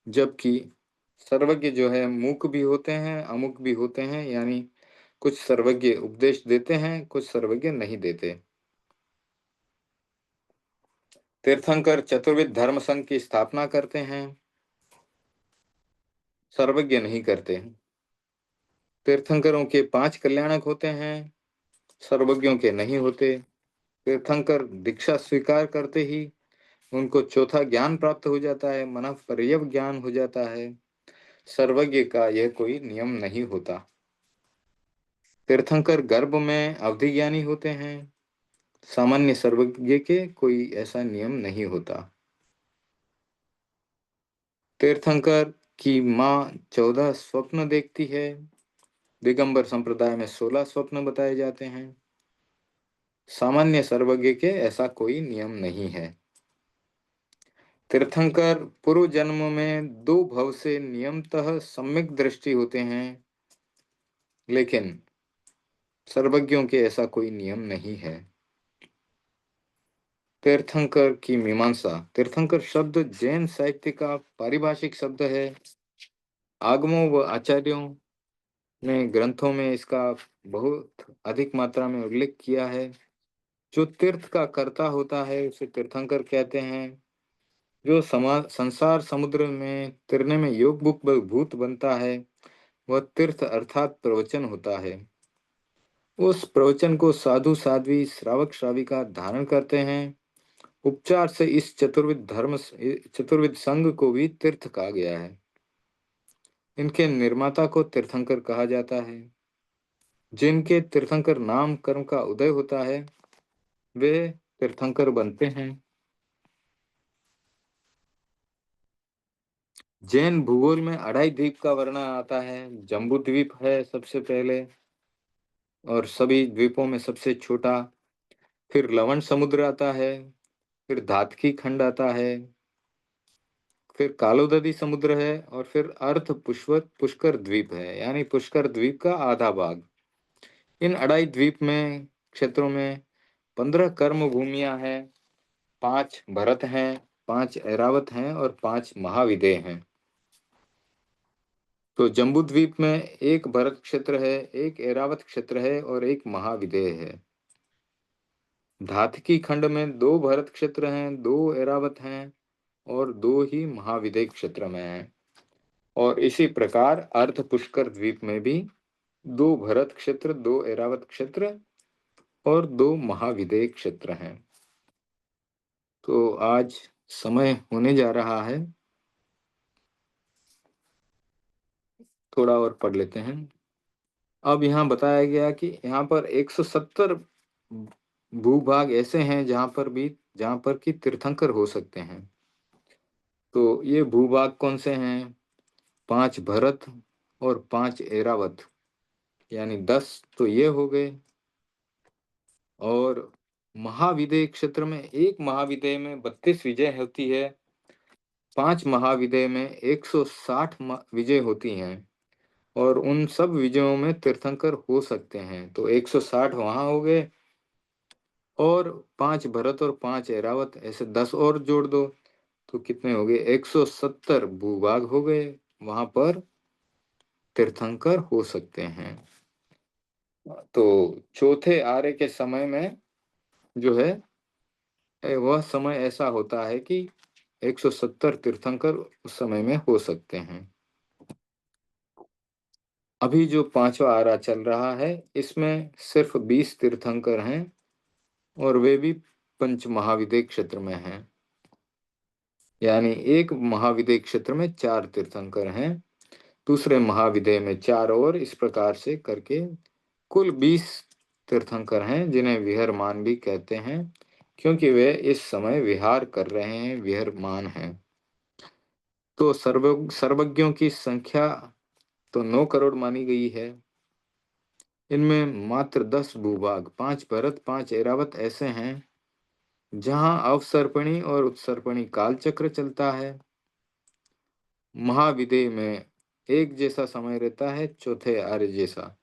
जबकि सर्वज्ञ जो है मूक भी होते हैं, अमुक भी होते हैं, यानी कुछ सर्वज्ञ उपदेश देते हैं, कुछ सर्वज्ञ नहीं देते। तीर्थंकर चतुर्विध धर्म संघ की स्थापना करते हैं, सर्वज्ञ नहीं करते। तीर्थंकरों के 5 कल्याणक होते हैं, सर्वज्ञों के नहीं होते। तीर्थंकर दीक्षा स्वीकार करते ही उनको चौथा ज्ञान प्राप्त हो जाता है, मन पर्यव ज्ञान हो जाता है। सर्वज्ञ का यह कोई नियम नहीं होता। तीर्थंकर गर्भ में अवधि ज्ञानी होते हैं, सामान्य सर्वज्ञ के कोई ऐसा नियम नहीं होता। तीर्थंकर की माँ 14 स्वप्न देखती है, दिगंबर संप्रदाय में 16 स्वप्न बताए जाते हैं। सामान्य सर्वज्ञ के ऐसा कोई नियम नहीं है। तीर्थंकर पूर्व जन्म में 2 भव से नियमतः सम्यक दृष्टि होते हैं, लेकिन सर्वज्ञों के ऐसा कोई नियम नहीं है। तीर्थंकर की मीमांसा। तीर्थंकर शब्द जैन साहित्य का पारिभाषिक शब्द है। आगमों व आचार्यों ने ग्रंथों में इसका बहुत अधिक मात्रा में उल्लेख किया है। जो तीर्थ का कर्ता होता है उसे तीर्थंकर कहते हैं। जो संसार समुद्र में तैरने में योग भूत बनता है वह तीर्थ अर्थात प्रवचन होता है। उस प्रवचन को साधु साध्वी श्रावक श्राविका धारण करते हैं। उपचार से इस चतुर्विध संघ को भी तीर्थ कहा गया है। इनके निर्माता को तीर्थंकर कहा जाता है। जिनके तीर्थंकर नाम कर्म का उदय होता है वे तीर्थंकर बनते हैं। जैन भूगोल में अढ़ाई द्वीप का वर्णन आता है। जम्बू द्वीप है सबसे पहले और सभी द्वीपों में सबसे छोटा। फिर लवण समुद्र आता है, फिर धातकी खंड आता है, फिर कालोदधी समुद्र है और फिर अर्ध पुष्कर द्वीप है, यानी पुष्कर द्वीप का आधा भाग। इन अढ़ाई द्वीप में क्षेत्रों में 15 कर्म भूमियां हैं, 5 भरत हैं, 5 ऐरावत हैं और 5 महाविदेह हैं। तो जम्बू द्वीप में एक भरत क्षेत्र है, एक ऐरावत क्षेत्र है और एक महाविदेह है। धातकी खंड में 2 भरत क्षेत्र हैं, 2 ऐरावत हैं और 2 ही महाविदेह क्षेत्र में हैं। और इसी प्रकार अर्ध पुष्कर द्वीप में भी 2 भरत क्षेत्र, 2 ऐरावत क्षेत्र और 2 महाविदेह क्षेत्र हैं। तो आज समय होने जा रहा है, थोड़ा और पढ़ लेते हैं। अब यहाँ बताया गया कि यहाँ पर 170 भूभाग ऐसे हैं जहाँ पर कि तीर्थंकर हो सकते हैं। तो ये भूभाग कौन से हैं? 5 भरत और 5 ऐरावत, यानी 10 तो ये हो गए। और महाविदेह क्षेत्र में एक महाविदेह में 32 विजय होती है, 5 महाविदेह में 160 विजय होती हैं और उन सब विजयों में तीर्थंकर हो सकते हैं। तो 160 वहां हो गए और 5 भरत और 5 ऐरावत, ऐसे 10 और जोड़ दो तो कितने हो गए? 170 भूभाग हो गए, वहां पर तीर्थंकर हो सकते हैं। तो चौथे आर्य के समय में जो है वह समय ऐसा होता है कि 170 तीर्थंकर उस समय में हो सकते हैं। अभी जो 5वां आरा चल रहा है इसमें सिर्फ 20 तीर्थंकर हैं और वे भी पंच महाविद्य क्षेत्र में हैं। यानी एक महाविद्य क्षेत्र में 4 तीर्थंकर हैं, दूसरे महाविद्य में 4 और, इस प्रकार से करके कुल 20 तीर्थंकर हैं जिन्हें विहरमान भी कहते हैं, क्योंकि वे इस समय विहार कर रहे हैं, विहरमान हैं। तो सर्वज्ञों की संख्या तो 9 करोड़ मानी गई है। इनमें मात्र 10 भूभाग, 5 भरत 5 ऐरावत ऐसे हैं जहां अवसर्पणी और उत्सर्पणी काल चक्र चलता है। महाविद्य में एक जैसा समय रहता है, चौथे आर्य जैसा।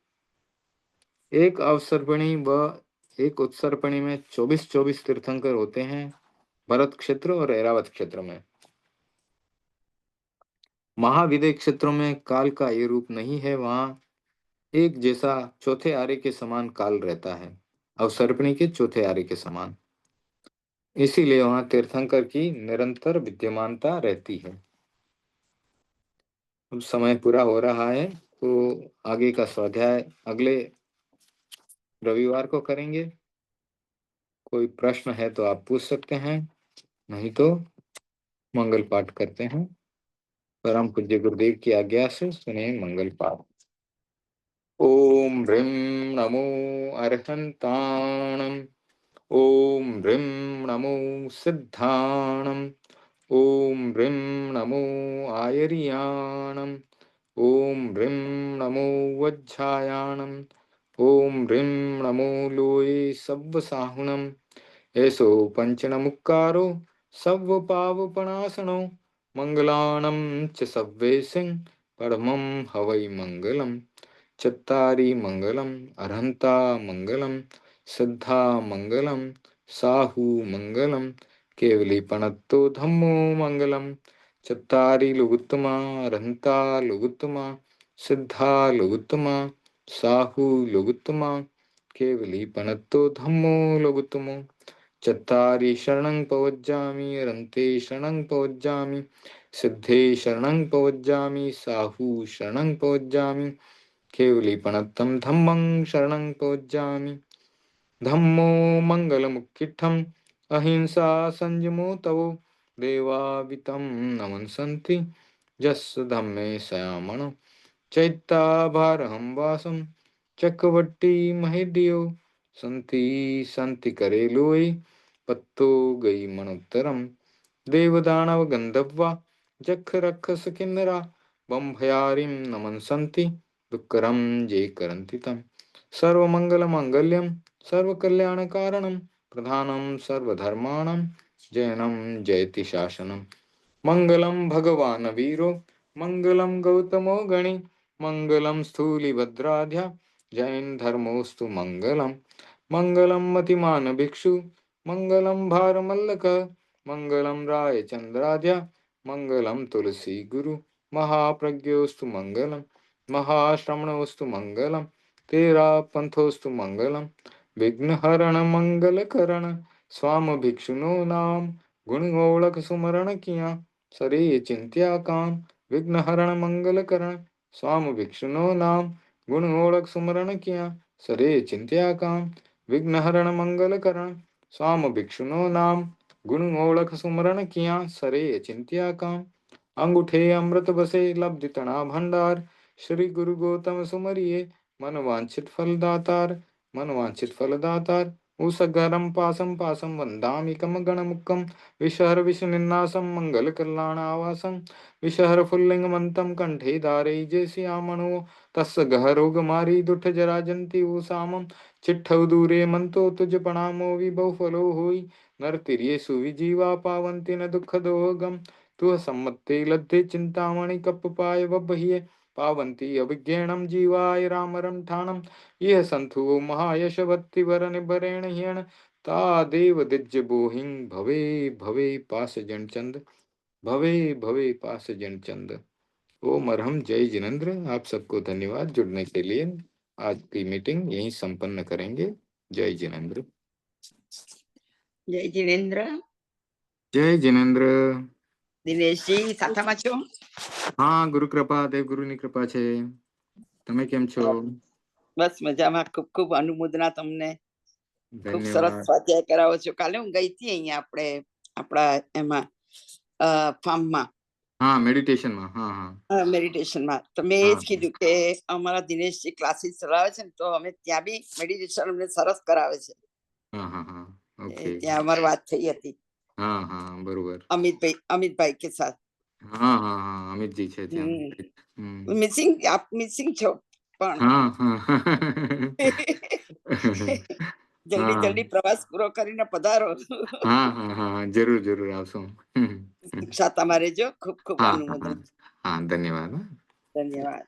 एक अवसर्पणी व एक उत्सर्पणी में 24-24 तीर्थंकर होते हैं, भरत क्षेत्र और ऐरावत क्षेत्र में। महाविद्य क्षेत्रों में काल का ये रूप नहीं है, वहां एक जैसा चौथे आर्य के समान काल रहता है, अवसर्पणी के चौथे आर्य के समान। इसीलिए वहां तीर्थंकर की निरंतर विद्यमानता रहती है। अब समय पूरा हो रहा है, तो आगे का स्वाध्याय अगले रविवार को करेंगे। कोई प्रश्न है तो आप पूछ सकते हैं, नहीं तो मंगल पाठ करते हैं। परम पूज्य गुरुदेव की आज्ञा से सुने मंगल पाठ। ओम ह्रीं नमो अर्हन्ताणम्, ओम ह्रीं नमो सिद्धाणम्, ओम ह्रीं नमो आयर्याणम्, ओम ह्रीं नमो वज्झायाणम्, ओम ह्रीं नमो लोये सव्वसाहुणम्। ऐसो पंचनमुक्कारो सव्वपावपणासनो मंगलानं च सव्वेसिं परमं हवै मंगलम्। चत्तारि मंगलम् अरहन्ता मंगलम्, सिद्धा मंगलम्, साहु मंगलम्, केवलीपणत्तो धम्मो मंगलम्। चत्तारि लुगुत्तमा अरहन्ता लुगुत्तमा, सिद्धा लुगुत्तमा, साहु लुगुत्तमा, केवलीपणत्तो धम्मो लुगुत्तमो। चत्तारि शरणं पवज्जामि अरन्ते शरणं पवज्जामि, सिद्धे शरणं पवज्जामि, साहु शरणं पवज्जामि, केवलीपणत्तं धम्मं शरणं पवज्जामि। धम्मो मंगलमुक्किठम् अहिंसा संयमो तवो देवावितं नमन्सन्ति यस्य धम्मे सयामणो चैत्ता भारहं वासं चक्रवर्ती महेद्यो संति संति करे लोई पत्तो गई मनोत्तरम। देवदानव गंधर्वा जख रक्षस किन्नरा बम भयारिं नमन्सन्ति दुक्करं ये करन्ति तम्। सर्वमंगल मांगल्यम सर्वकल्याण कारणम प्रधानम सर्वधर्माणां जयनं जयति शासनम। मंगलम भगवान वीरो मंगलम गौतमो गणि मंगलम स्थूलिभद्राध्या जैन धर्मोस्तु मंगलम। मंगलम मतिमान भिक्षु मंगलम भारमल्लक मंगलम राय चंद्राध्या मंगलम तुलसी गुरु महाप्रज्ञोस्तु मंगलम। महाश्रमणोस्तु मंगलम तेरा पंथोस्तु मंगलम। विघ्नहरण मंगल करण स्वाम भिक्षुनो नाम गुण सुमरण किया सरे चिंत्या काम। विघ्नहरण मंगल करण स्वाम भिक्षुनो नाम गुण सुमरण किया सरे चिंत्या काम। विघ्नहरण मंगल करण स्वाम भिक्षुनो नाम गुण सुमरण किया सरे चिंत्या काम। अंगूठे अमृत बसे लब्धि तना भंडार श्री गुरु गौतम सुमरिये मन वांछित फल दातार। मन वांछित फल दातार उसगरम पासम पासम वंदामिकम गणमुक्कम। विषहर विष्णुनिन्नासम मंगल कल्याण आवासम विषहर फुल्लिंग मंतम कंठे धारे जयसियामणो तस् गहरोग मारी दुठ जरा जंती ऊसामम। चिट्ठौ दूरे मंतो तुझ प्रणामो विभव फलो होई नर तिरिये सुविजीवा पावंति न दुख दोगम। तुह सम्मत्ते लद्धे चिंतामणि कप पाय बहिये पावंती अभिज्ञानम जीवाय रामरम ठाणम। यह संतु महायशवत्ति वर निभरेण हियण ता देव दिज्य बोहिं भवे भवे पास जन चंद भवे भवे पास जन चंद। ओम अरहम जय जिनेन्द्र। आप सबको धन्यवाद जुड़ने के लिए। आज की मीटिंग यहीं संपन्न करेंगे। जय जिनेन्द्र। जय जिनेन्द्र। जय जिनेन्द्र। દિનેશજી સાથમાં છો? हाँ, गुरु कृपा देव गुरु ની कृपा છે। તમે કેમ છો? બસ મજામાં. ખૂબ ખૂબ અનુમોદના તમને. ખૂબ સરસ ધન્યવાદ. સ્વાધ્યાય કરાવો છો. કાલે હું ગઈ હતી અહીંયા આપણા એમાં ફાર્મમાં હા, મેડિટેશનમાં. હા. મેડિટેશનમાં. તો મેં એ હા. જ કીધું કે અમારા દિનેશજી ક્લાસીસ ચલાવે છે ને, તો અમે ત્યાં બી મેડિટેશન અમને સરસ કરાવે છે. હા. ઓકે. ત્યાં અમારી વાત થઈ હતી હા, બરોબર. અમિતભાઈ કે સાથ. હા, અમિતજી છે ત્યાં. આપ મિસિંગ છો પણ હા. જલ્દી હા. જલ્દી પ્રવાસ પૂરો કરીને પધારો. હા, જરૂર આવશું. શિક્ષા તમારે જો. ખૂબ ખૂબ હા. અનુમોદન. હા, ધન્યવાદ. ધન્યવાદ.